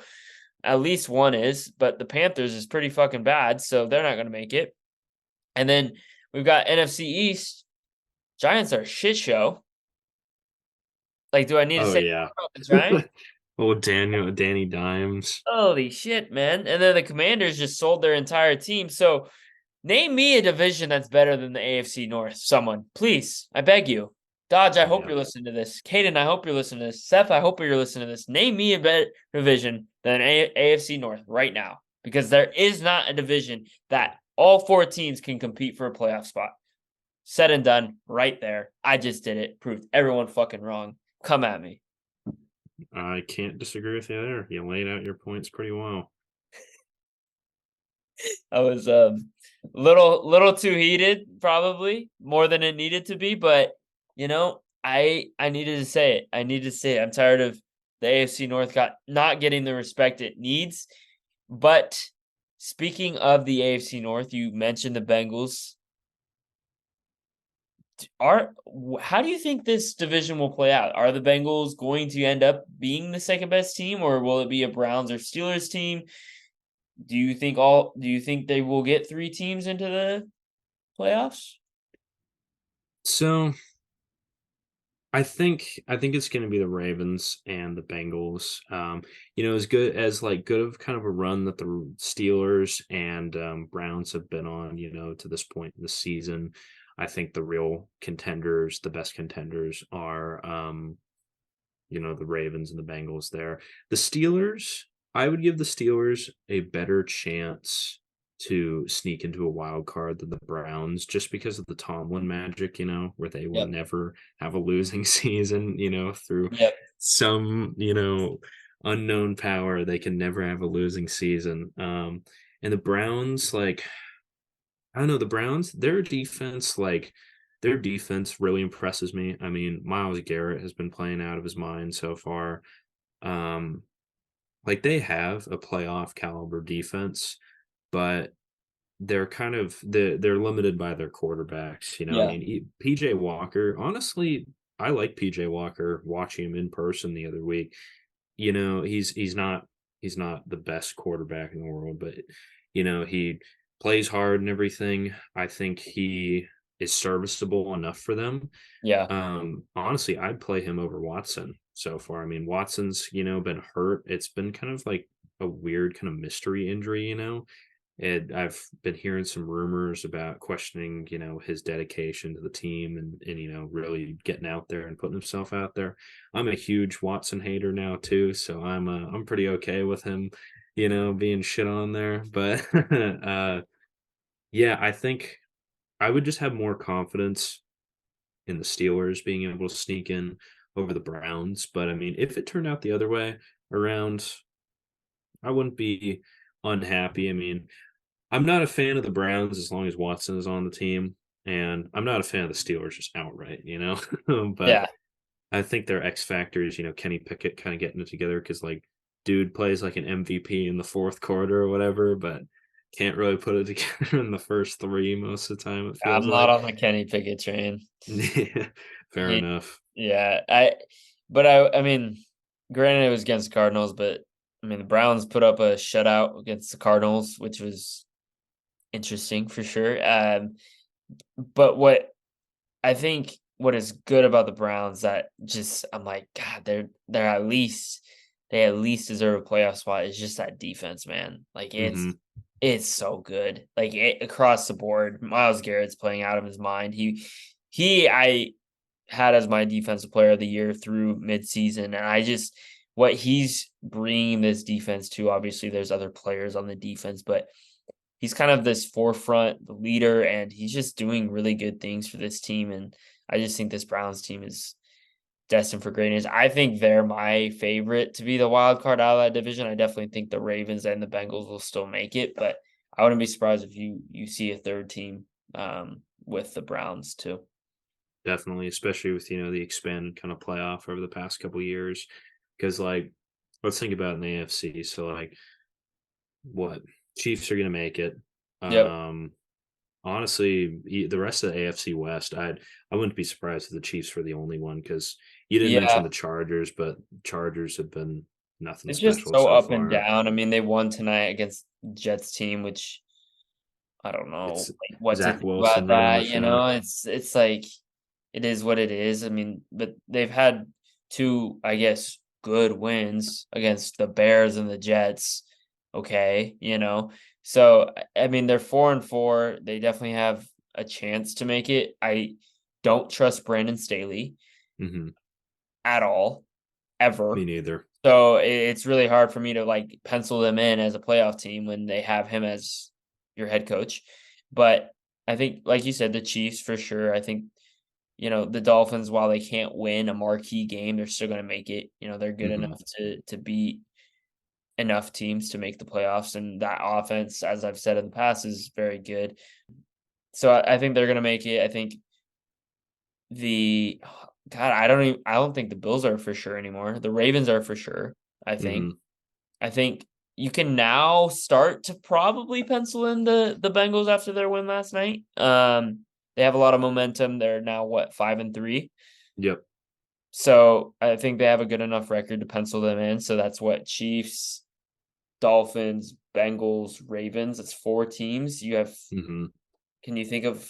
[SPEAKER 1] at least one is, but the Panthers is pretty fucking bad, so they're not going to make it. And then we've got NFC East. Giants are a shit show. Like, do I need to say about the Giants?
[SPEAKER 2] Danny Dimes.
[SPEAKER 1] Holy shit, man. And then the Commanders just sold their entire team. So name me a division that's better than the AFC North. Someone, please. I beg you. Dodge, I hope you're listening to this. Caden, I hope you're listening to this. Seth, I hope you're listening to this. Name me a better division than AFC North right now, because there is not a division that all four teams can compete for a playoff spot. Said and done right there. I just did it. Proved everyone fucking wrong. Come at me.
[SPEAKER 2] I can't disagree with you there. You laid out your points pretty well.
[SPEAKER 1] I was little too heated, probably more than it needed to be, but I needed to say it. I needed to say it. I'm tired of the AFC North not getting the respect it needs. But speaking of the AFC North, you mentioned the Bengals. How do you think this division will play out? Are the Bengals going to end up being the second best team, or will it be a Browns or Steelers team? Do you think they will get three teams into the playoffs?
[SPEAKER 2] So I think it's going to be the Ravens and the Bengals. As good as good of kind of a run that the Steelers and Browns have been on, to this point in the season. I think the real contenders, the best contenders are, the Ravens and the Bengals there. The Steelers, I would give the Steelers a better chance to sneak into a wild card than the Browns, just because of the Tomlin magic, where they will never have a losing season, through some, unknown power. They can never have a losing season. And the Browns, I don't know, the Browns, their defense really impresses me. I mean, Myles Garrett has been playing out of his mind so far. They have a playoff caliber defense, but they're kind of they're limited by their quarterbacks. I mean, PJ Walker. Honestly, I like PJ Walker. Watching him in person the other week, he's not he's not the best quarterback in the world, but he plays hard and everything. I think he is serviceable enough for them.
[SPEAKER 1] Yeah.
[SPEAKER 2] Honestly, I'd play him over Watson so far. I mean, Watson's, been hurt. It's been kind of like a weird kind of mystery injury. And I've been hearing some rumors about questioning, his dedication to the team and really getting out there and putting himself out there. I'm a huge Watson hater now too, so I'm pretty okay with him, being shit on there. But yeah, I think I would just have more confidence in the Steelers being able to sneak in over the Browns. But I mean, if it turned out the other way around, I wouldn't be unhappy. I mean, I'm not a fan of the Browns as long as Watson is on the team, and I'm not a fan of the Steelers just outright. But
[SPEAKER 1] Yeah.
[SPEAKER 2] I think their X factor is, Kenny Pickett kind of getting it together because, like, dude plays like an MVP in the fourth quarter or whatever, but can't really put it together in the first three most of the time, it feels
[SPEAKER 1] I'm not
[SPEAKER 2] like.
[SPEAKER 1] on the Kenny Pickett train.
[SPEAKER 2] Yeah, fair
[SPEAKER 1] He
[SPEAKER 2] enough.
[SPEAKER 1] Yeah, I mean, granted it was against Cardinals, but I mean the Browns put up a shutout against the Cardinals, which was interesting for sure. But what is good about the Browns that just I'm like, God, they at least deserve a playoff spot is just that defense, man. Like
[SPEAKER 2] Mhm.
[SPEAKER 1] it's so good. Like across the board. Miles Garrett's playing out of his mind. I had as my defensive player of the year through midseason, and I just what he's bringing this defense to. Obviously, there's other players on the defense, but he's kind of this forefront leader, and he's just doing really good things for this team. And I just think this Browns team is destined for greatness. I think they're my favorite to be the wild card out of that division. I definitely think the Ravens and the Bengals will still make it, but I wouldn't be surprised if you see a third team with the Browns too.
[SPEAKER 2] Definitely, especially with, the expanded kind of playoff over the past couple years. Because, like, let's think about in the AFC. So, like, what? Chiefs are gonna make it.
[SPEAKER 1] Yep.
[SPEAKER 2] Um, honestly, the rest of the AFC West, I wouldn't be surprised if the Chiefs were the only one because you didn't mention
[SPEAKER 1] Yeah.
[SPEAKER 2] the Chargers, but Chargers have been nothing
[SPEAKER 1] It's just
[SPEAKER 2] special
[SPEAKER 1] so
[SPEAKER 2] so
[SPEAKER 1] up and
[SPEAKER 2] far.
[SPEAKER 1] down. I mean, they won tonight against Jets team, which I don't know
[SPEAKER 2] It's
[SPEAKER 1] like, what to
[SPEAKER 2] Zach
[SPEAKER 1] think about
[SPEAKER 2] Wilson running the
[SPEAKER 1] that.
[SPEAKER 2] show.
[SPEAKER 1] It's like it is what it is. I mean, but they've had two, I guess, good wins against the Bears and the Jets. Okay. So I mean, they're 4-4. They definitely have a chance to make it. I don't trust Brandon Staley
[SPEAKER 2] Hmm.
[SPEAKER 1] at all,
[SPEAKER 2] Me
[SPEAKER 1] ever.
[SPEAKER 2] neither.
[SPEAKER 1] So it's really hard for me to like pencil them in as a playoff team when they have him as your head coach. But I think, like you said, the Chiefs for sure. I think the Dolphins, while they can't win a marquee game, they're still going to make it. They're good
[SPEAKER 2] Hmm.
[SPEAKER 1] enough to beat enough teams to make the playoffs, and that offense, as I've said in the past, is very good. So I think they're going to make it. I think the God, I don't think the Bills are for sure anymore. The Ravens are for sure. I think.
[SPEAKER 2] Hmm.
[SPEAKER 1] I think you can now start to probably pencil in the Bengals after their win last night. They have a lot of momentum. They're now what 5-3.
[SPEAKER 2] Yep.
[SPEAKER 1] So I think they have a good enough record to pencil them in. So that's what Chiefs, Dolphins, Bengals, Ravens. It's four teams.
[SPEAKER 2] Hmm.
[SPEAKER 1] Can you think of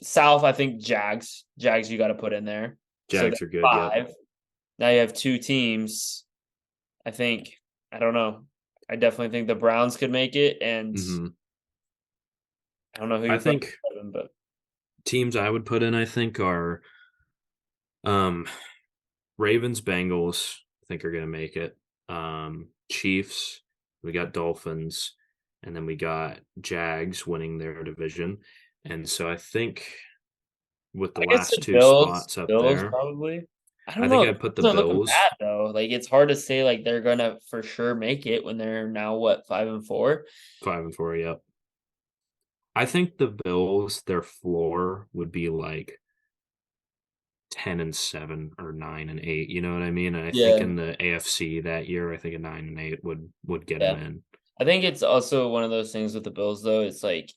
[SPEAKER 1] South? I think Jags. Jags you got to put in there. So
[SPEAKER 2] Jags
[SPEAKER 1] that's
[SPEAKER 2] are good. Yep.
[SPEAKER 1] five. Now you have two teams. I think, I don't know. I definitely think the Browns could make it. And
[SPEAKER 2] Hmm.
[SPEAKER 1] I don't know who
[SPEAKER 2] I
[SPEAKER 1] you're putting
[SPEAKER 2] think
[SPEAKER 1] ahead of them, but
[SPEAKER 2] teams I would put in, I think, are um Ravens, Bengals, I think are gonna make it. Chiefs, we got Dolphins, and then we got Jags winning their division. And so I think with the
[SPEAKER 1] I guess
[SPEAKER 2] last
[SPEAKER 1] the
[SPEAKER 2] two
[SPEAKER 1] Bills,
[SPEAKER 2] spots up
[SPEAKER 1] Bills
[SPEAKER 2] there,
[SPEAKER 1] probably. I don't
[SPEAKER 2] I think
[SPEAKER 1] know. The
[SPEAKER 2] I'd put the
[SPEAKER 1] Bills are looking
[SPEAKER 2] Bills
[SPEAKER 1] bad though. Like it's hard to say like they're gonna for sure make it when they're now what 5-4.
[SPEAKER 2] 5-4. Yep. I think the Bills, their floor would be like 10-7 or 9-8. You know what I mean? And I think
[SPEAKER 1] Yeah,
[SPEAKER 2] in the AFC that year, I think a 9-8 would get them
[SPEAKER 1] yeah.
[SPEAKER 2] in.
[SPEAKER 1] I think it's also one of those things with the Bills though. It's like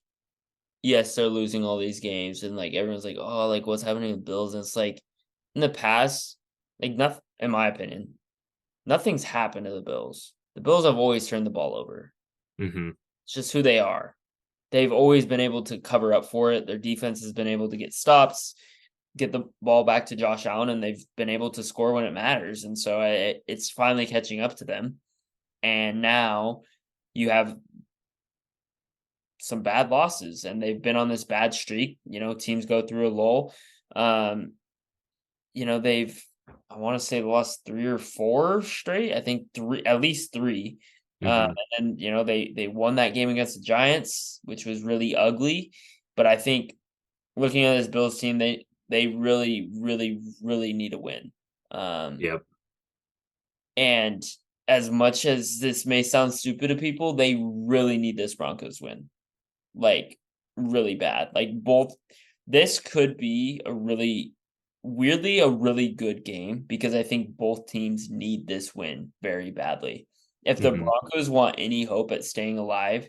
[SPEAKER 1] yes, they're losing all these games, and like everyone's like, oh, like what's happening with Bills? And it's like in the past, like nothing, in my opinion, nothing's happened to the Bills. the Bills have always turned the ball over.
[SPEAKER 2] Mm-hmm.
[SPEAKER 1] It's just who they are. They've always been able to cover up for it. Their defense has been able to get stops, get the ball back to Josh Allen, and they've been able to score when it matters. And so it's finally catching up to them. And now you have some bad losses, and they've been on this bad streak. Teams go through a lull. They've, I want to say, lost 3 or 4 straight. I think 3, at least 3.
[SPEAKER 2] Mm-hmm.
[SPEAKER 1] And they won that game against the Giants, which was really ugly. But I think looking at this Bills team, they really, really, really need a win.
[SPEAKER 2] Yep.
[SPEAKER 1] And as much as this may sound stupid to people, they really need this Broncos win. Like, really bad. Like, this could be a really good game, because I think both teams need this win very badly. If the
[SPEAKER 2] Mm-hmm.
[SPEAKER 1] Broncos want any hope at staying alive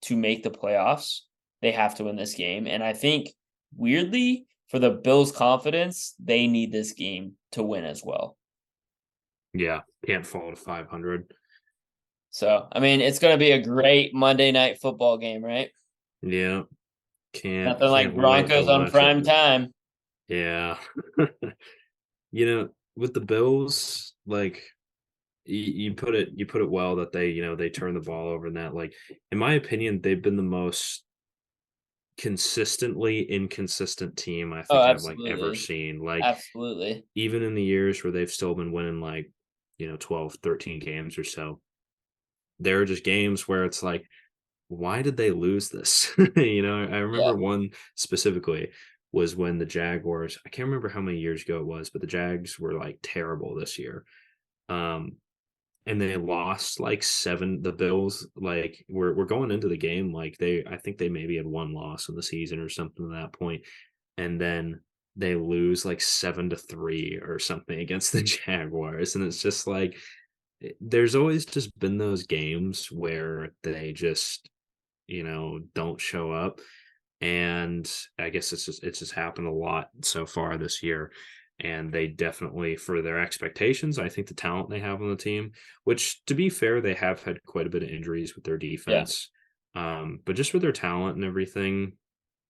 [SPEAKER 1] to make the playoffs, they have to win this game. And I think, weirdly, for the Bills' confidence, they need this game to win as well.
[SPEAKER 2] Yeah. Can't fall to 500.
[SPEAKER 1] So, I mean, it's going to be a great Monday Night Football game, right?
[SPEAKER 2] Yeah. Can't
[SPEAKER 1] Nothing like
[SPEAKER 2] can't wait to
[SPEAKER 1] Broncos on
[SPEAKER 2] watch it.
[SPEAKER 1] prime time.
[SPEAKER 2] Yeah. With the Bills, like you put it well that they turn the ball over, and that, like, in my opinion, they've been the most consistently inconsistent team I
[SPEAKER 1] Oh,
[SPEAKER 2] think I've like ever
[SPEAKER 1] absolutely.
[SPEAKER 2] seen. Like,
[SPEAKER 1] Absolutely.
[SPEAKER 2] even in the years where they've still been winning, like, 12, 13 games or so, there are just games where it's like, why did they lose this? I
[SPEAKER 1] Yeah.
[SPEAKER 2] remember one specifically was when the Jaguars, I can't remember how many years ago it was, but the Jags were like terrible this year. Um, and they lost like 7. The Bills, like, were going into the game like, I think they maybe had 1 loss in the season or something at that point, and then they lose like 7-3 or something against the Jaguars, and it's just like, there's always just been those games where they just don't show up. And I guess it's just happened a lot so far this year. And they definitely, for their expectations, I think the talent they have on the team, which, to be fair, they have had quite a bit of injuries with their
[SPEAKER 1] Yeah.
[SPEAKER 2] defense. But just with their talent and everything,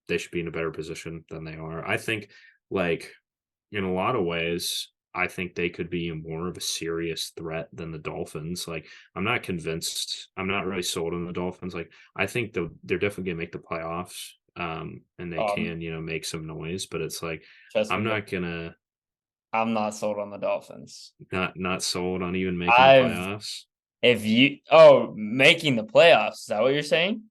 [SPEAKER 2] they should be in a better position than they are. I think, like, in a lot of ways, I think they could be more of a serious threat than the Dolphins. Like, I'm not convinced. I'm not really sold on the Dolphins. Like, I think they're definitely gonna make the playoffs, and they
[SPEAKER 1] Um,
[SPEAKER 2] can, make some noise. But it's like,
[SPEAKER 1] Trust
[SPEAKER 2] I'm
[SPEAKER 1] me, bro.
[SPEAKER 2] not gonna
[SPEAKER 1] I'm not sold on the Dolphins.
[SPEAKER 2] not sold on even making the
[SPEAKER 1] I've
[SPEAKER 2] playoffs.
[SPEAKER 1] If you making the playoffs, is that what you're saying?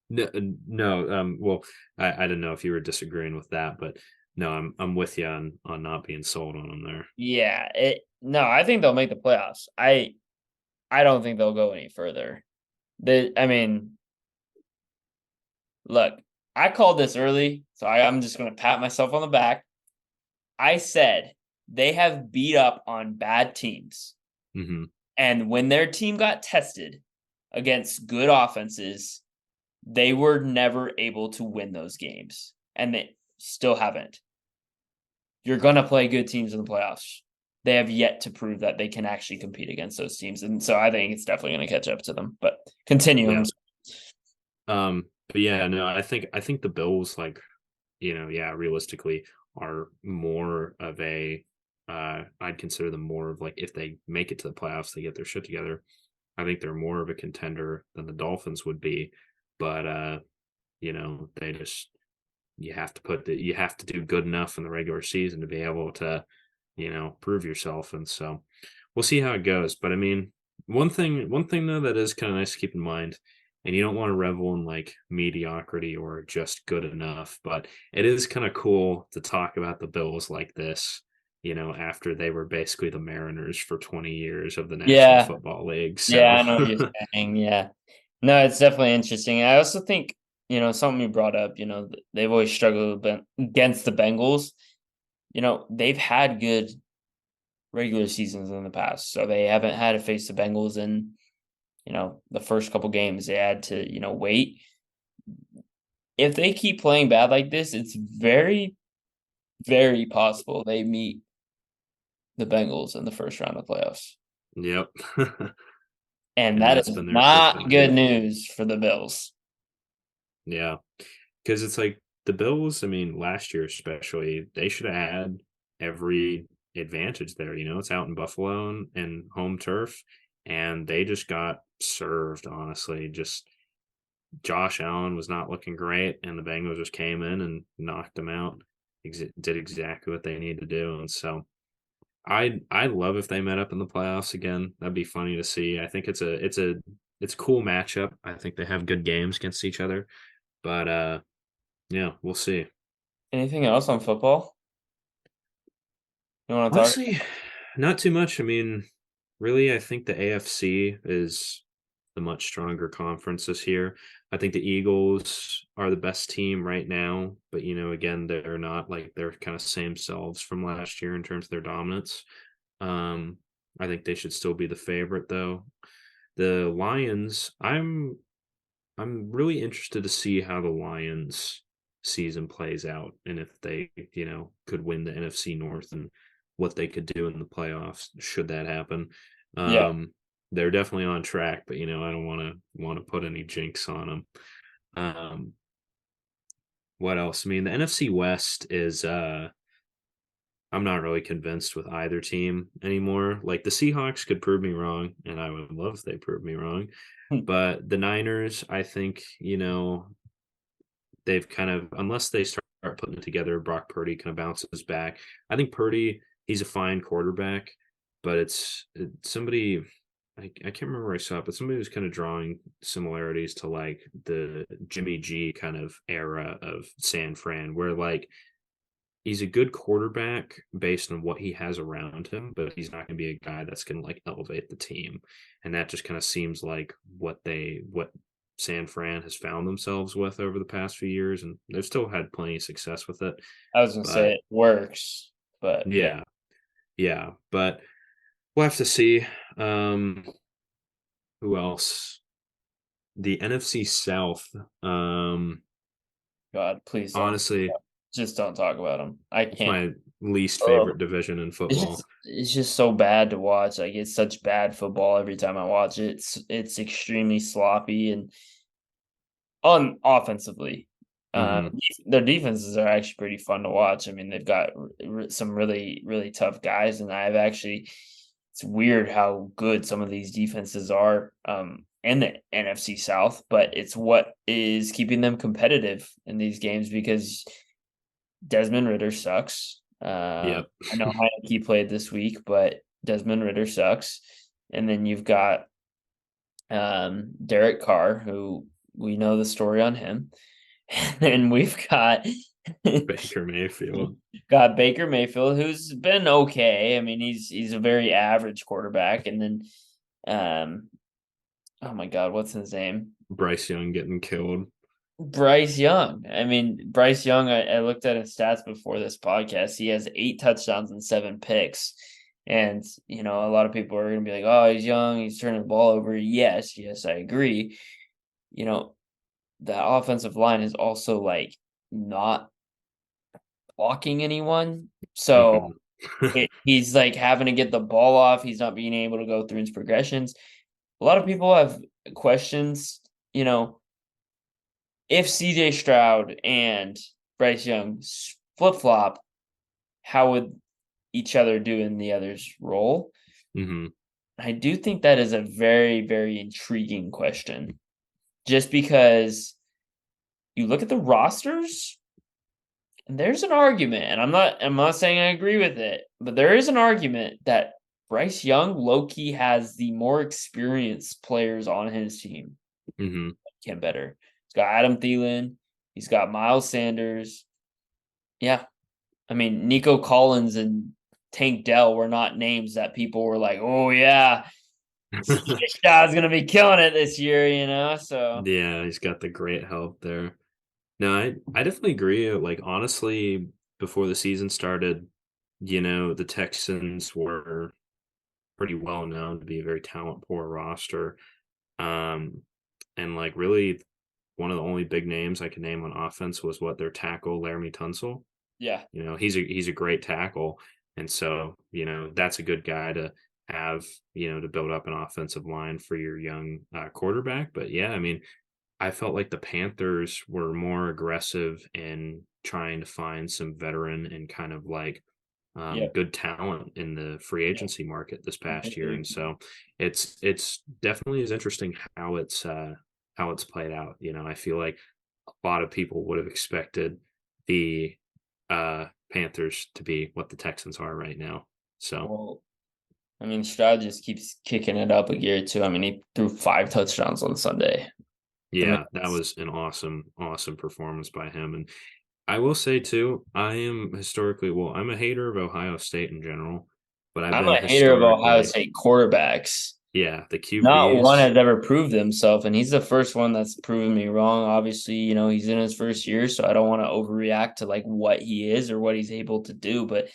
[SPEAKER 2] No, no. Well, I don't know if you were disagreeing with that, but no, I'm with you on not being sold on them there.
[SPEAKER 1] Yeah, no, I think they'll make the playoffs. I don't think they'll go any further. I mean, look, I called this early, so I'm just gonna pat myself on the back. I said they have beat up on bad teams.
[SPEAKER 2] Hmm.
[SPEAKER 1] And when their team got tested against good offenses, they were never able to win those games. And they still haven't. You're going to play good teams in the playoffs. They have yet to prove that they can actually compete against those teams. And so I think it's definitely going to catch up to them. But continue.
[SPEAKER 2] Yeah. But yeah, no, I think the Bills, like, yeah, realistically are more of a I'd consider them more of, like, if they make it to the playoffs, they get their shit together. I think they're more of a contender than the Dolphins would be. But they just you have to do good enough in the regular season to be able to, prove yourself. And so we'll see how it goes. But I mean, one thing though that is kind of nice to keep in mind, and you don't want to revel in like mediocrity or just good enough, but it is kind of cool to talk about the Bills like this, after they were basically the Mariners for 20 years of the National
[SPEAKER 1] Yeah.
[SPEAKER 2] Football League.
[SPEAKER 1] Yeah,
[SPEAKER 2] So
[SPEAKER 1] I know what you're saying. Yeah. No, it's definitely interesting. I also think, something you brought up, they've always struggled against the Bengals. They've had good regular seasons in the past. So they haven't had to face the Bengals in, the first couple games. They had to, wait. If they keep playing bad like this, it's very, very possible they meet the Bengals in the first round of playoffs.
[SPEAKER 2] yep.
[SPEAKER 3] And
[SPEAKER 2] and
[SPEAKER 3] that
[SPEAKER 2] that's
[SPEAKER 3] is
[SPEAKER 2] been their
[SPEAKER 3] not good
[SPEAKER 2] kryptonite.
[SPEAKER 3] news for the Bills.
[SPEAKER 2] Yeah, because it's like the Bills. I mean, last year especially, they should have had every advantage there. It's out in Buffalo and home turf, and they just got served. Honestly, just Josh Allen was not looking great, and the Bengals just came in and knocked them out. Did exactly what they needed to do, and so I love if they met up in the playoffs again. That'd be funny to see. I think it's a cool matchup. I think they have good games against each other, but yeah, we'll see.
[SPEAKER 3] Anything else on football you want to talk?
[SPEAKER 2] Honestly, not too much. I mean, really, I think the AFC is the much stronger conference this year. I think the Eagles are the best team right now, but again, they're not like they're kind of same selves from last year in terms of their dominance. Um, I think they should still be the favorite though. The Lions, I'm really interested to see how the Lions season plays out and if they, could win the NFC North and what they could do in the playoffs should that happen.
[SPEAKER 3] Yeah.
[SPEAKER 2] They're definitely on track, but I don't want to put any jinx on them. Um, what else? I mean, the NFC West is I'm not really convinced with either team anymore. Like the Seahawks could prove me wrong, and I would love if they proved me wrong. But the Niners, I think, they've kind of, unless they start putting it together, Brock Purdy kind of bounces back. I think Purdy, he's a fine quarterback, but it's somebody, I can't remember where I saw it, but somebody was kind of drawing similarities to like the Jimmy G kind of era of San Fran, where like he's a good quarterback based on what he has around him, but he's not going to be a guy that's going to like elevate the team. And that just kind of seems like what San Fran has found themselves with over the past few years, and they've still had plenty of success with it.
[SPEAKER 3] I was gonna say
[SPEAKER 2] But
[SPEAKER 3] it works, but yeah.
[SPEAKER 2] yeah, yeah. But we'll have to see. Um, who else? The NFC South.
[SPEAKER 3] God, please don't.
[SPEAKER 2] Honestly,
[SPEAKER 3] Just don't talk about them. I
[SPEAKER 2] it's
[SPEAKER 3] can't.
[SPEAKER 2] my least
[SPEAKER 3] Oh,
[SPEAKER 2] favorite division in
[SPEAKER 3] it's
[SPEAKER 2] football.
[SPEAKER 3] just so bad to watch. Like it's such bad football every time I watch it. It's extremely sloppy and on offensively.
[SPEAKER 2] Hmm.
[SPEAKER 3] Their defenses are actually pretty fun to watch. I mean, they've got some really really tough guys, and I've actually. It's weird how good some of these defenses are. In the NFC South, but it's what is keeping them competitive in these games because Desmond Ritter sucks.
[SPEAKER 2] Yep.
[SPEAKER 3] I know Heineke played this week, but Desmond Ritter sucks. And then you've got Derek Carr, who we know the story on him. And we've got
[SPEAKER 2] Baker Mayfield.
[SPEAKER 3] got Baker Mayfield, who's been okay. I mean, he's a very average quarterback. And then oh my God, what's his name?
[SPEAKER 2] Bryce Young getting killed.
[SPEAKER 3] Bryce Young. I mean, Bryce Young, I looked at his stats before this podcast. He has 8 touchdowns and 7 picks. And, a lot of people are going to be like, oh, he's young. He's turning the ball over. Yes, I agree. The offensive line is also like not blocking anyone. So
[SPEAKER 2] Mhm.
[SPEAKER 3] he's like having to get the ball off. He's not being able to go through his progressions. A lot of people have questions, if CJ Stroud and Bryce Young flip flop, how would each other do in the other's role?
[SPEAKER 2] Mhm.
[SPEAKER 3] I do think that is a very, very intriguing question. Just because you look at the rosters, and there's an argument, and I'm not saying I agree with it, but there is an argument that Bryce Young low-key has the more experienced players on his team.
[SPEAKER 2] Mhm.
[SPEAKER 3] Can better. He's got Adam Thielen. He's got Miles Sanders. Yeah. I mean, Nico Collins and Tank Dell were not names that people were like, oh, yeah, Shad's going to be killing it this year. So,
[SPEAKER 2] Yeah, he's got the great help there. No, I definitely agree. Like honestly, before the season started, the Texans were pretty well known to be a very talent poor roster. Um, and like really one of the only big names I can name on offense was what their tackle, Laramie Tunsil.
[SPEAKER 3] yeah.
[SPEAKER 2] He's a great tackle. And so, that's a good guy to have, to build up an offensive line for your young quarterback. But yeah, I mean, I felt like the Panthers were more aggressive in trying to find some veteran and kind of like
[SPEAKER 3] Yeah.
[SPEAKER 2] good talent in the free agency market this past year. And so it's definitely is interesting how it's played out. I feel like a lot of people would have expected the Panthers to be what the Texans are right now. So
[SPEAKER 3] Well, I mean, Stroud just keeps kicking it up a gear too. I mean, he threw 5 touchdowns on Sunday.
[SPEAKER 2] yeah, that was an awesome performance by him. And I will say too, I'm a hater of Ohio State in general, but I've
[SPEAKER 3] I'm
[SPEAKER 2] been
[SPEAKER 3] a hater of Ohio
[SPEAKER 2] historically,
[SPEAKER 3] State quarterbacks.
[SPEAKER 2] yeah, the
[SPEAKER 3] Not one
[SPEAKER 2] QBs,
[SPEAKER 3] has ever proved himself, and he's the first one that's proven me wrong. Obviously, he's in his first year, so I don't want to overreact to like what he is or what he's able to do. But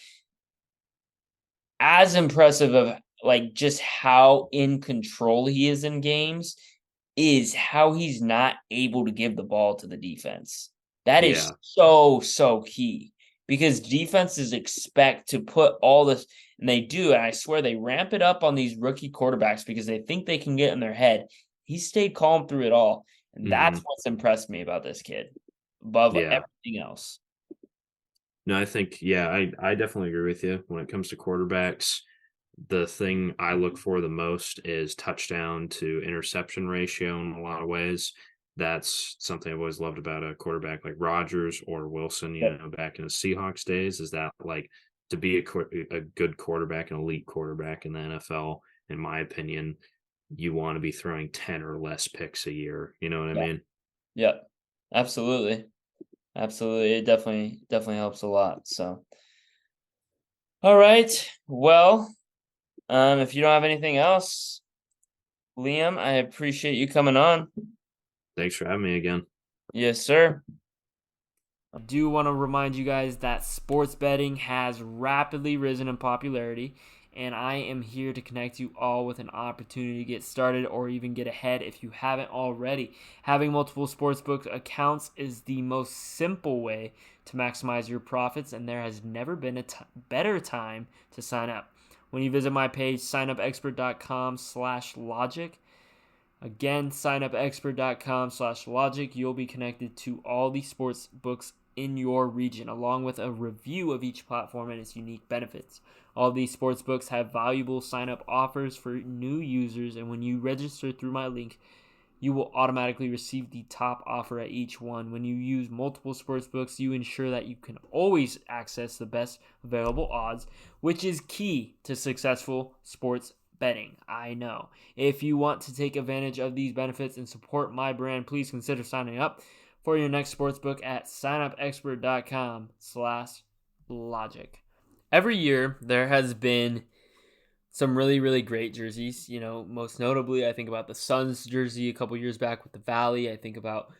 [SPEAKER 3] as impressive of like just how in control he is in games is how he's not able to give the ball to the defense. That is
[SPEAKER 2] yeah,
[SPEAKER 3] so key because defenses expect to put all this, and they do, and I swear they ramp it up on these rookie quarterbacks because they think they can get in their head. He stayed calm through it all, and that's
[SPEAKER 2] hmm
[SPEAKER 3] what's impressed me about this kid above
[SPEAKER 2] yeah.
[SPEAKER 3] everything else.
[SPEAKER 2] No, I think, yeah, I definitely agree with you. When it comes to quarterbacks, the thing I look for the most is touchdown to interception ratio in a lot of ways. That's something I've always loved about a quarterback like Rodgers or Wilson,
[SPEAKER 3] Yep.
[SPEAKER 2] back in the Seahawks days, is that like to be a good quarterback, an elite quarterback in the NFL, in my opinion, you want to be throwing 10 or less picks a year. You know what I
[SPEAKER 3] Yeah.
[SPEAKER 2] mean?
[SPEAKER 3] Yep. Absolutely. Absolutely. It definitely helps a lot. So, all right. Well, if you don't have anything else, Liam, I appreciate you coming on.
[SPEAKER 2] Thanks for having me again.
[SPEAKER 3] Yes, sir.
[SPEAKER 1] I do want to remind you guys that sports betting has rapidly risen in popularity, and I am here to connect you all with an opportunity to get started or even get ahead if you haven't already. Having multiple sportsbook accounts is the most simple way to maximize your profits, and there has never been a better time to sign up. When you visit my page, signupexpert.com/logic, again, signupexpert.com/logic. You'll be connected to all the sports books in your region, along with a review of each platform and its unique benefits. All these sports books have valuable sign-up offers for new users, and when you register through my link, you will automatically receive the top offer at each one. When you use multiple sportsbooks, you ensure that you can always access the best available odds, which is key to successful sports betting. I know. If you want to take advantage of these benefits and support my brand, please consider signing up for your next sportsbook at signupexpert.com/logic. Every year, there has been some really, really great jerseys. Most notably, I think about the Suns jersey a couple years back with the Valley. I think about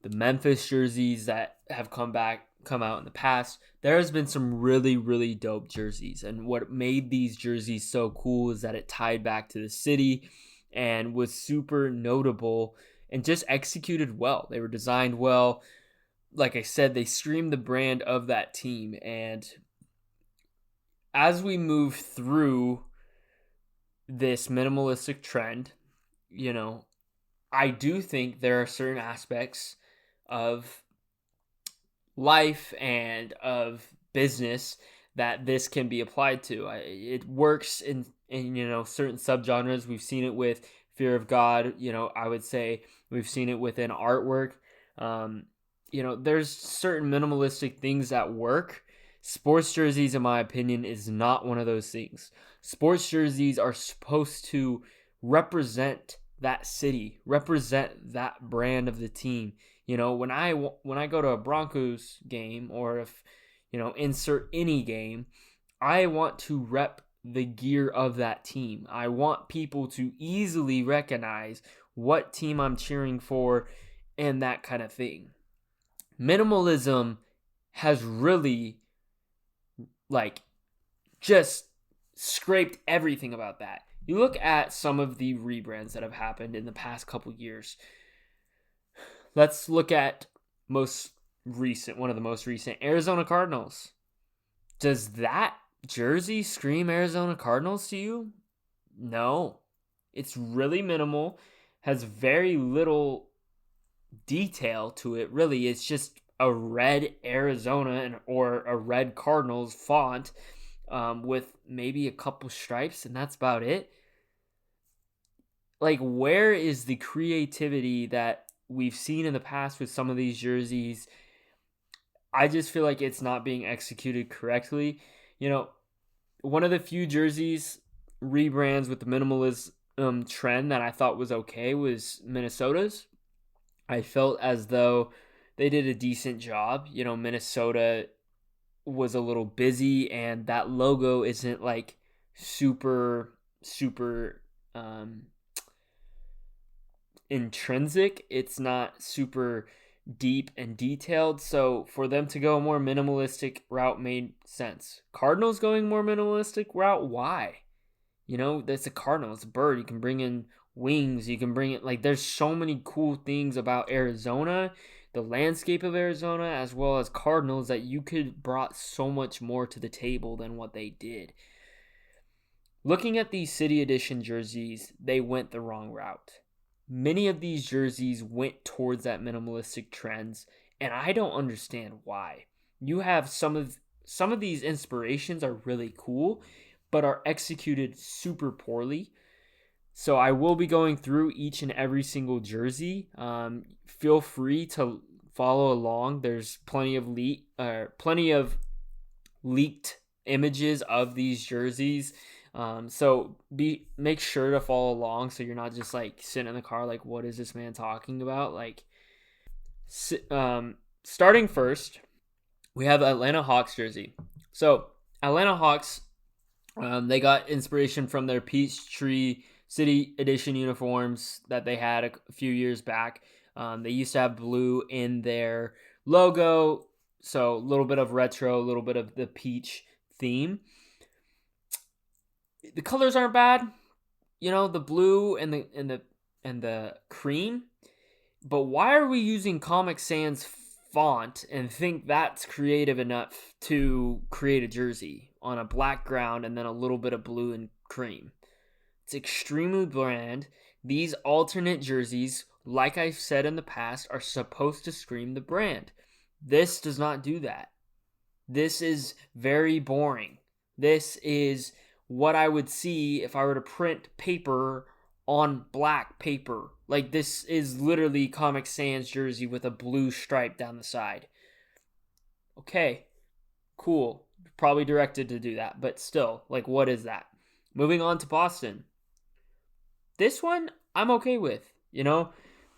[SPEAKER 1] the Memphis jerseys that have come out in the past. There has been some really, really dope jerseys. And what made these jerseys so cool is that it tied back to the city and was super notable and just executed well. They were designed well. Like I said, they streamed the brand of that team. And as we move through this minimalistic trend, I do think there are certain aspects of life and of business that this can be applied to. It works in certain subgenres. We've seen it with fear of God. I would say we've seen it within artwork. There's certain minimalistic things that work. Sports jerseys, in my opinion, is not one of those things. Sports jerseys are supposed to represent that city, represent that brand of the team. When I go to a Broncos game, or if insert any game, I want to rep the gear of that team. I want people to easily recognize what team I'm cheering for and that kind of thing. Minimalism has really just scraped everything about that. You look at some of the rebrands that have happened in the past couple years. Let's look at one of the most recent, Arizona Cardinals. Does that jersey scream Arizona Cardinals to you? No, it's really minimal, has very little detail to it. Really, it's just a red Arizona or a red Cardinals font with maybe a couple stripes, and that's about it. Like, where is the creativity that we've seen in the past with some of these jerseys? I just feel like it's not being executed correctly. One of the few jerseys rebrands with the minimalism trend that I thought was okay was Minnesota's. I felt as though they did a decent job. Minnesota was a little busy, and that logo isn't like super intrinsic. It's not super deep and detailed. So for them to go a more minimalistic route made sense. Cardinals going more minimalistic route, why? That's a cardinal. It's a bird. You can bring in wings. You can bring it, like, there's so many cool things about Arizona, the landscape of Arizona, as well as Cardinals, that you could brought so much more to the table than what they did. Looking at these City Edition jerseys, they went the wrong route. Many of these jerseys went towards that minimalistic trends, and I don't understand why. You have some of these inspirations are really cool, but are executed super poorly. So I will be going through each and every single jersey. Feel free to follow along. There's plenty of leaked images of these jerseys. So make sure to follow along, so you're not just like sitting in the car like, what is this man talking about? Like, starting first, we have Atlanta Hawks jersey. So Atlanta Hawks, they got inspiration from their Peachtree City Edition uniforms that they had a few years back. They used to have blue in their logo, so a little bit of retro, a little bit of the peach theme. The colors aren't bad, the blue and the cream. But why are we using Comic Sans font and think that's creative enough to create a jersey on a black ground and then a little bit of blue and cream? It's extremely bland. These alternate jerseys, like I've said in the past, are supposed to scream the brand. This does not do that. This is very boring. This is what I would see if I were to print paper on black paper. Like, this is literally Comic Sans jersey with a blue stripe down the side. Okay, cool. Probably directed to do that, but still, like, what is that? Moving on to Boston. This one I'm okay with.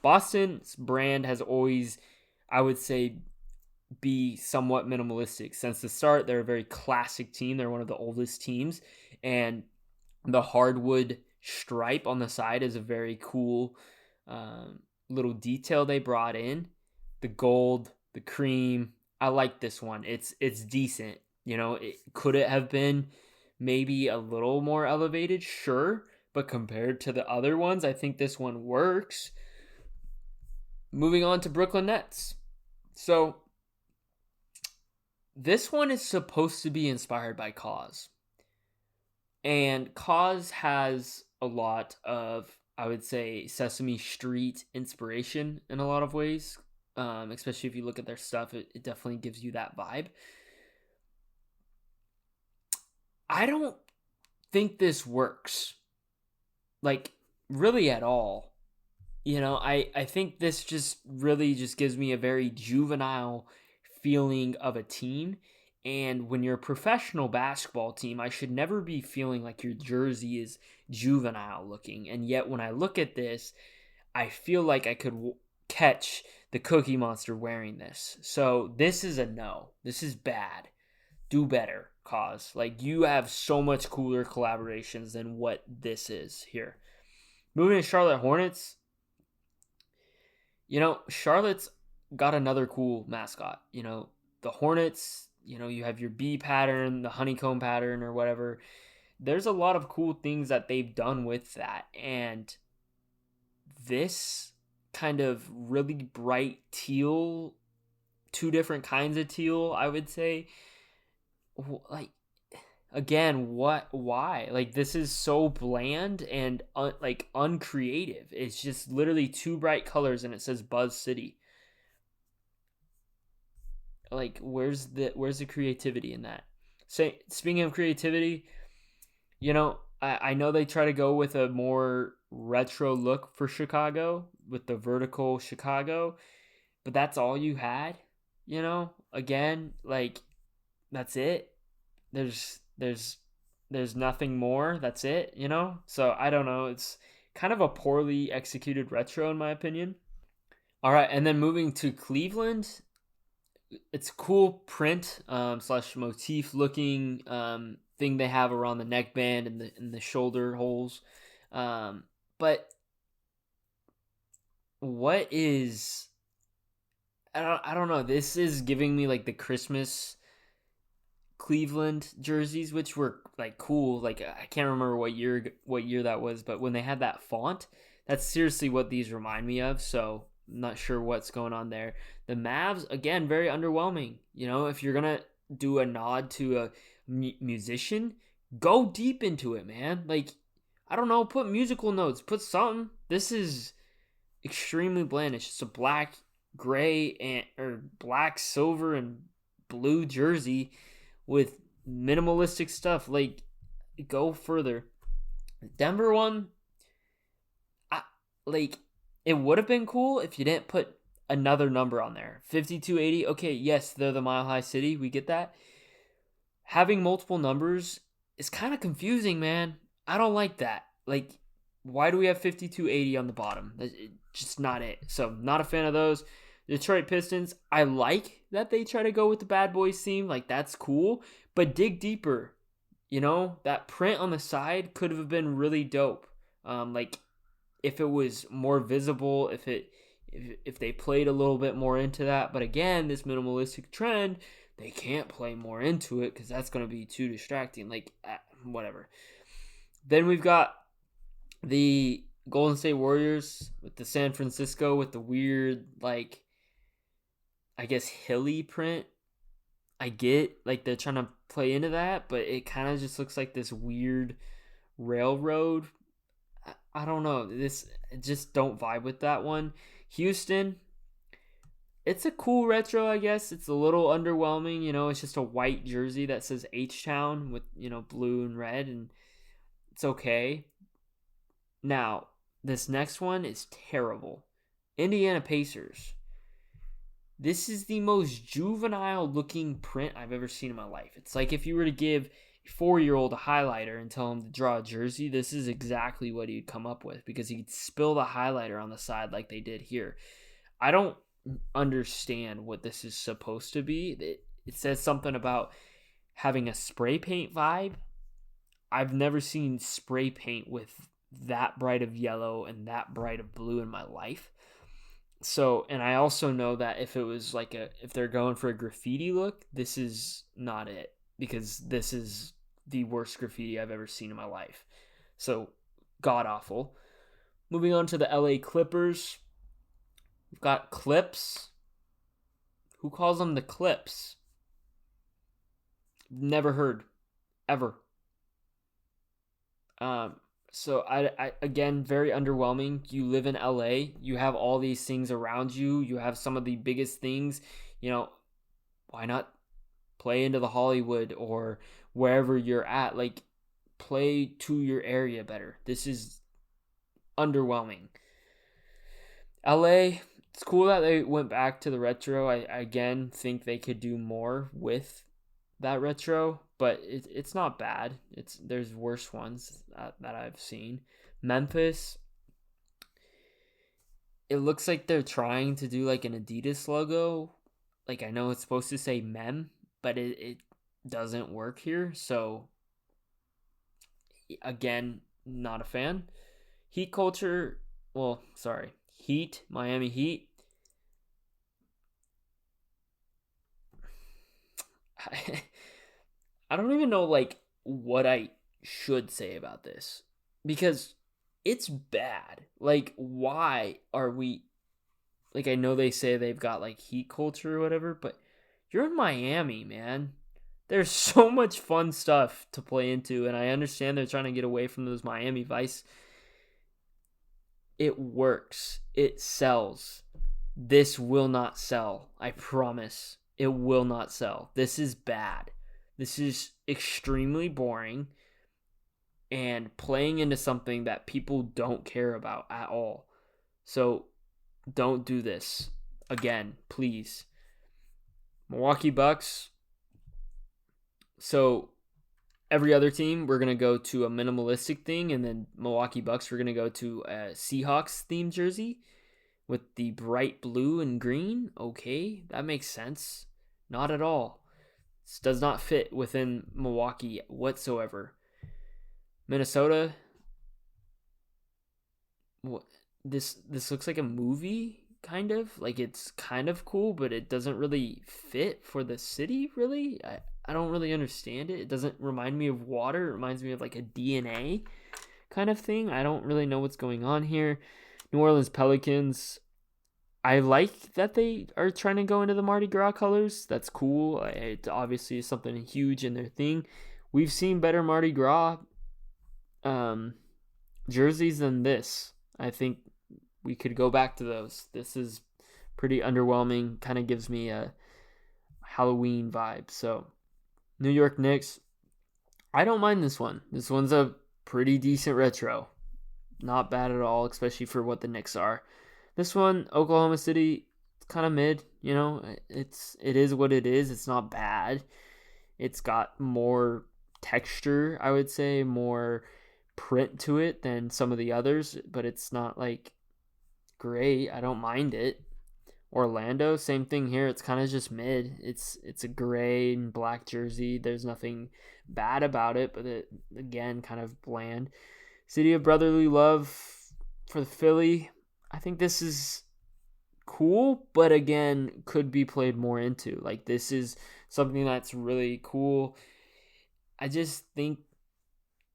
[SPEAKER 1] Boston's brand has always, I would say, be somewhat minimalistic. Since the start, they're a very classic team. They're one of the oldest teams, and the hardwood stripe on the side is a very cool little detail they brought in. The gold, the cream, I like this one. It's decent. Could it have been maybe a little more elevated? Sure, but compared to the other ones, I think this one works. Moving on to Brooklyn Nets. So this one is supposed to be inspired by Cause. And Cause has a lot of, I would say, Sesame Street inspiration in a lot of ways. Especially if you look at their stuff, it definitely gives you that vibe. I don't think this works, like, really at all. I think this just really just gives me a very juvenile feeling of a team. And when you're a professional basketball team, I should never be feeling like your jersey is juvenile looking. And yet when I look at this, I feel like I could catch the Cookie Monster wearing this. So this is a no. This is bad. Do better, Cause. Like, you have so much cooler collaborations than what this is here. Moving to Charlotte Hornets. Charlotte's got another cool mascot. The Hornets, you have your bee pattern, the honeycomb pattern, or whatever. There's a lot of cool things that they've done with that. And this kind of really bright teal, two different kinds of teal, I would say, like, again, why? Like, this is so bland and like uncreative. It's just literally two bright colors and it says Buzz City. Like, where's the creativity in that? Say, speaking of creativity, I know they try to go with a more retro look for Chicago with the vertical Chicago, but that's all you had, Again, like, that's it. There's nothing more. That's it. So I don't know. It's kind of a poorly executed retro in my opinion. All right, and then moving to Cleveland, it's a cool print slash motif looking thing they have around the neckband and the shoulder holes. But what is I don't know. This is giving me like the Christmas Cleveland jerseys, which were like cool. Like, I can't remember what year that was, but when they had that font, that's seriously what these remind me of. So I'm not sure what's going on there. The Mavs, again, very underwhelming. If you're gonna do a nod to a musician, go deep into it, man. Like, I don't know, put musical notes, put something. This is extremely bland. It's just a black, gray, or black, silver, and blue jersey with minimalistic stuff. Like, go further. Denver one, it would have been cool if you didn't put another number on there. 5280. Okay, yes, they're the Mile High City. We get that. Having multiple numbers is kind of confusing, man. I don't like that. Like, why do we have 5280 on the bottom? That's just not it. So, not a fan of those. Detroit Pistons, I like that they try to go with the Bad Boys theme. Like, that's cool. But dig deeper. That print on the side could have been really dope. Like, if it was more visible, if they played a little bit more into that. But again, this minimalistic trend, they can't play more into it because that's going to be too distracting. Like, whatever. Then we've got the Golden State Warriors with the San Francisco with the weird, like, I guess, hilly print. I get, like, they're trying to play into that, but it kind of just looks like this weird railroad. I don't know. Just don't vibe with that one. Houston, it's a cool retro, I guess. It's a little underwhelming. It's just a white jersey that says H-Town with, blue and red, and it's okay. Now, this next one is terrible. Indiana Pacers. This is the most juvenile looking print I've ever seen in my life. It's like if you were to give a 4-year-old a highlighter and tell him to draw a jersey, this is exactly what he'd come up with because he'd spill the highlighter on the side like they did here. I don't understand what this is supposed to be. It says something about having a spray paint vibe. I've never seen spray paint with that bright of yellow and that bright of blue in my life. So, and I also know that if it was like if they're going for a graffiti look, this is not it because this is the worst graffiti I've ever seen in my life. So, god awful. Moving on to the LA Clippers. We've got Clips. Who calls them the Clips? Never heard. Ever. So I again, very underwhelming. You live in LA. You have all these things around you. You have some of the biggest things. Why not play into the Hollywood or wherever you're at? Like, play to your area better. This is underwhelming. LA, it's cool that they went back to the retro. I again think they could do more with that retro, but it's not bad. There's worse ones that I've seen. Memphis, it looks like they're trying to do like an Adidas logo. Like, I know it's supposed to say Mem, but it doesn't work here. So again, not a fan. Heat culture, Miami Heat. I don't even know like what I should say about this because it's bad. Like, why are we like, I know they say they've got like heat culture or whatever, but you're in Miami, man. There's so much fun stuff to play into, and I understand they're trying to get away from those Miami Vice. It works. It sells. This will not sell. I promise. It will not sell. This is bad. This is extremely boring and playing into something that people don't care about at all. So don't do this. Again, please. Milwaukee Bucks. So every other team, we're going to go to a minimalistic thing, and then Milwaukee Bucks, we're going to go to a Seahawks themed jersey with the bright blue and green. Okay, that makes sense. Not at all. This does not fit within Milwaukee whatsoever. Minnesota. What? This looks like a movie, kind of. Like, it's kind of cool, but it doesn't really fit for the city, really. I don't really understand it. It doesn't remind me of water. It reminds me of like a DNA kind of thing. I don't really know what's going on here. New Orleans Pelicans. I like that they are trying to go into the Mardi Gras colors. That's cool. It obviously is something huge in their thing. We've seen better Mardi Gras jerseys than this. I think we could go back to those. This is pretty underwhelming. Kind of gives me a Halloween vibe. So New York Knicks. I don't mind this one. This one's a pretty decent retro. Not bad at all, especially for what the Knicks are. This one, Oklahoma City, it's kind of mid. You know, it is what it is. It's not bad. It's got more texture, I would say, more print to it than some of the others, but it's not like great. I don't mind it. Orlando, same thing here. It's kind of just mid. It's a gray and black jersey. There's nothing bad about it, but it, again, kind of bland. City of Brotherly Love for the Philly. I think this is cool, but again, could be played more into. Like, this is something that's really cool. I just think,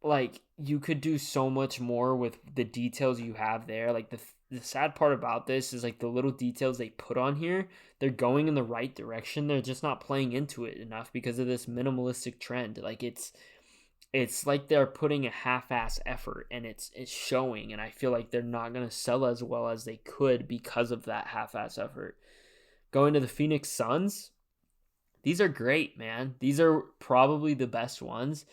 [SPEAKER 1] like, you could do so much more with the details you have there. Like, the sad part about this is, like, the little details they put on here, they're going in the right direction. They're just not playing into it enough because of this minimalistic trend. Like, it's like they're putting a half-ass effort, and it's showing, and I feel like they're not going to sell as well as they could because of that half-ass effort. Going to the Phoenix Suns, these are great, man. These are probably the best ones.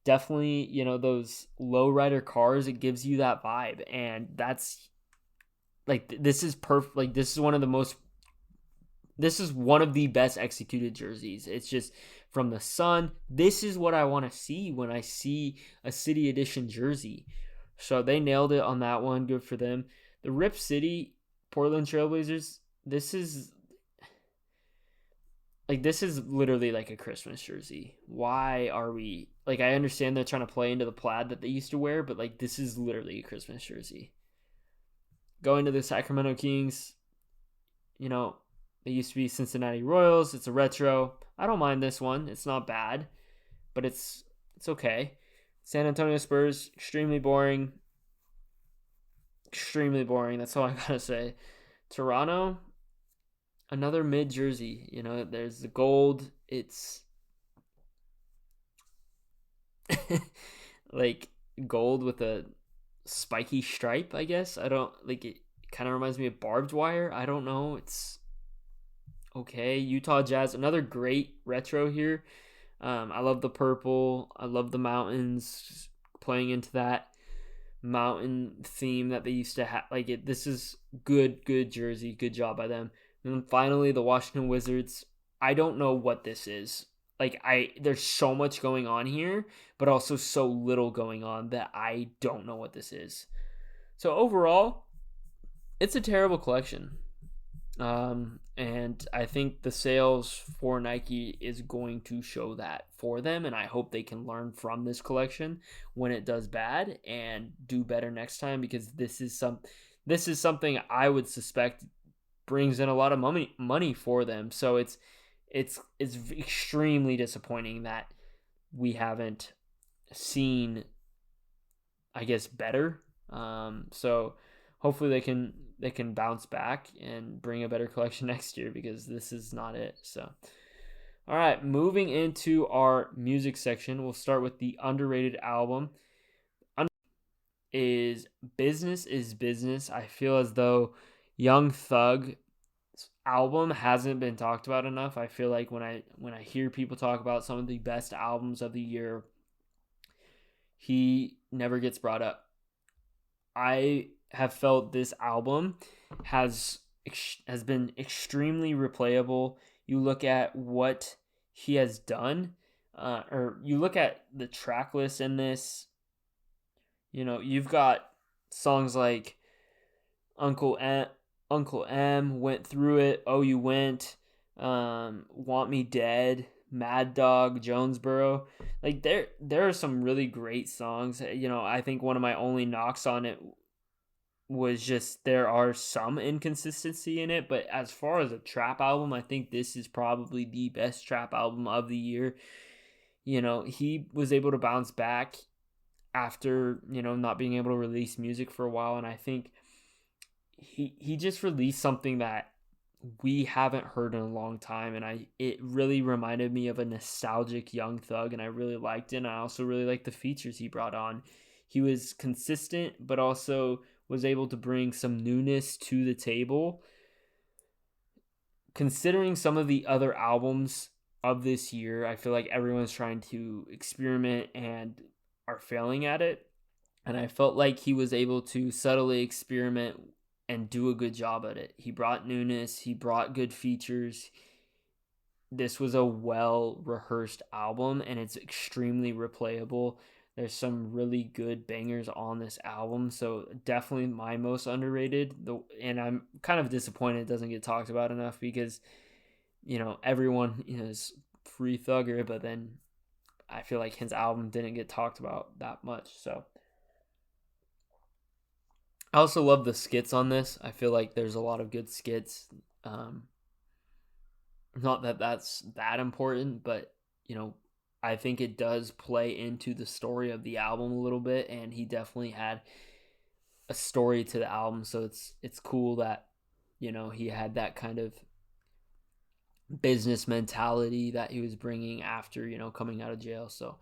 [SPEAKER 1] Definitely, you know, those lowrider cars, it gives you that vibe, and that's, like, this is perfect. Like, this is one of the best executed jerseys. It's just from the Sun. This is what I want to see when I see a City Edition jersey. So they nailed it on that one. Good for them. The Rip City Portland Trailblazers, this is literally like a Christmas jersey. Why are we, like, I understand they're trying to play into the plaid that they used to wear, but, like, this is literally a Christmas jersey. Going to the Sacramento Kings, you know, they used to be Cincinnati Royals. It's a retro. I don't mind this one. It's not bad, but it's okay. San Antonio Spurs, extremely boring. Extremely boring. That's all I gotta say. Toronto, another mid jersey. You know, there's the gold. It's like gold with a spiky stripe, I guess. I don't, like, it kind of reminds me of barbed wire. I don't know. It's okay. Utah Jazz, another great retro here. I love the purple. I love the mountains, playing into that mountain theme that they used to have. Like, it, this is good jersey. Good job by them. And then finally, the Washington Wizards. I don't know what this is. Like, there's so much going on here, but also so little going on that I don't know what this is. So overall, it's a terrible collection. And I think the sales for Nike is going to show that for them, and I hope they can learn from this collection when it does bad and do better next time, because this is something I would suspect brings in a lot of money for them. So it's extremely disappointing that we haven't seen, I guess, better. So hopefully they can bounce back and bring a better collection next year, because this is not it. So All right, moving into our music section, we'll start with the underrated album. Is Business is Business. I feel as though Young Thug's album hasn't been talked about enough. I feel like when I hear people talk about some of the best albums of the year, he never gets brought up. I have felt this album has been extremely replayable. You look at what he has done, or you look at the track list in this. You know, you've got songs like Uncle M, Went Through It, Oh You Went, Want Me Dead, Mad Dog, Jonesboro. Like there are some really great songs. You know, I think one of my only knocks on it was just there are some inconsistency in it, but as far as a trap album, I think this is probably the best trap album of the year. You know, he was able to bounce back after, you know, not being able to release music for a while, and I think he just released something that we haven't heard in a long time, and it really reminded me of a nostalgic Young Thug, and I really liked it. And I also really liked the features he brought on. He was consistent, but also was able to bring some newness to the table. Considering some of the other albums of this year, I feel like everyone's trying to experiment and are failing at it. And I felt like he was able to subtly experiment and do a good job at it. He brought newness, he brought good features. This was a well-rehearsed album, and it's extremely replayable. There's some really good bangers on this album, so definitely my most underrated. And I'm kind of disappointed it doesn't get talked about enough because, you know, everyone is Free Thugger, but then I feel like his album didn't get talked about that much. So I also love the skits on this. I feel like there's a lot of good skits. Not that that's that important, but, you know, I think it does play into the story of the album a little bit, and he definitely had a story to the album, so it's cool that, you know, he had that kind of business mentality that he was bringing after, you know, coming out of jail. So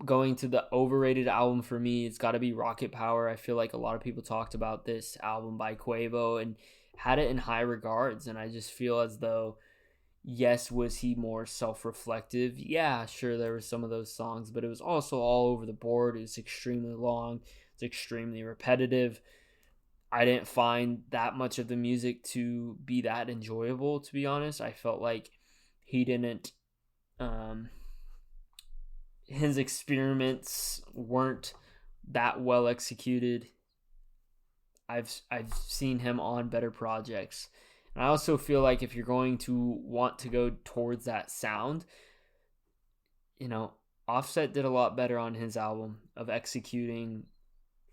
[SPEAKER 1] going to the overrated album for me, it's got to be Rocket Power. I feel like a lot of people talked about this album by Quavo and had it in high regards, and I just feel as though, yes, was he more self-reflective? Yeah, sure, there were some of those songs, but it was also all over the board. It was extremely long. It's extremely repetitive. I didn't find that much of the music to be that enjoyable, to be honest. I felt like he didn't his experiments weren't that well executed. I've seen him on better projects. And I also feel like if you're going to want to go towards that sound, you know, Offset did a lot better on his album of executing,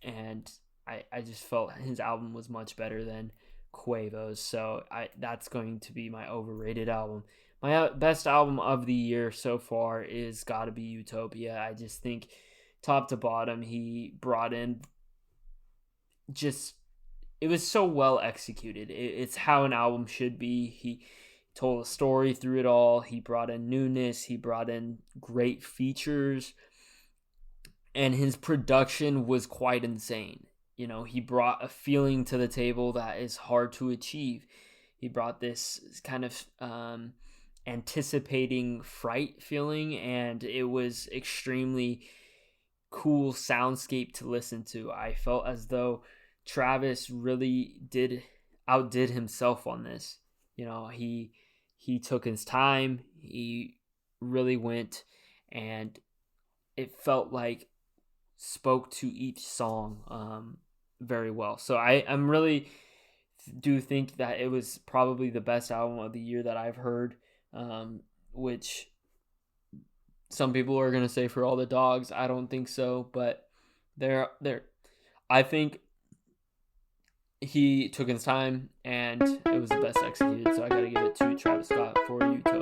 [SPEAKER 1] and I just felt his album was much better than Quavo's. So that's going to be my overrated album. My best album of the year so far is got to be Utopia. I just think top to bottom he brought in just, it was so well executed. It's how an album should be. He told a story through it all. He brought in newness. He brought in great features. And his production was quite insane. You know, he brought a feeling to the table that is hard to achieve. He brought this kind of anticipating fright feeling, and it was extremely cool soundscape to listen to. I felt as though Travis really outdid himself on this. You know, he took his time. He really went, and it felt like spoke to each song very well. So I'm really do think that it was probably the best album of the year that I've heard, which some people are gonna say for All the Dogs. I don't think so, but I think he took his time and it was the best executed. So I gotta give it to Travis Scott for Utopia.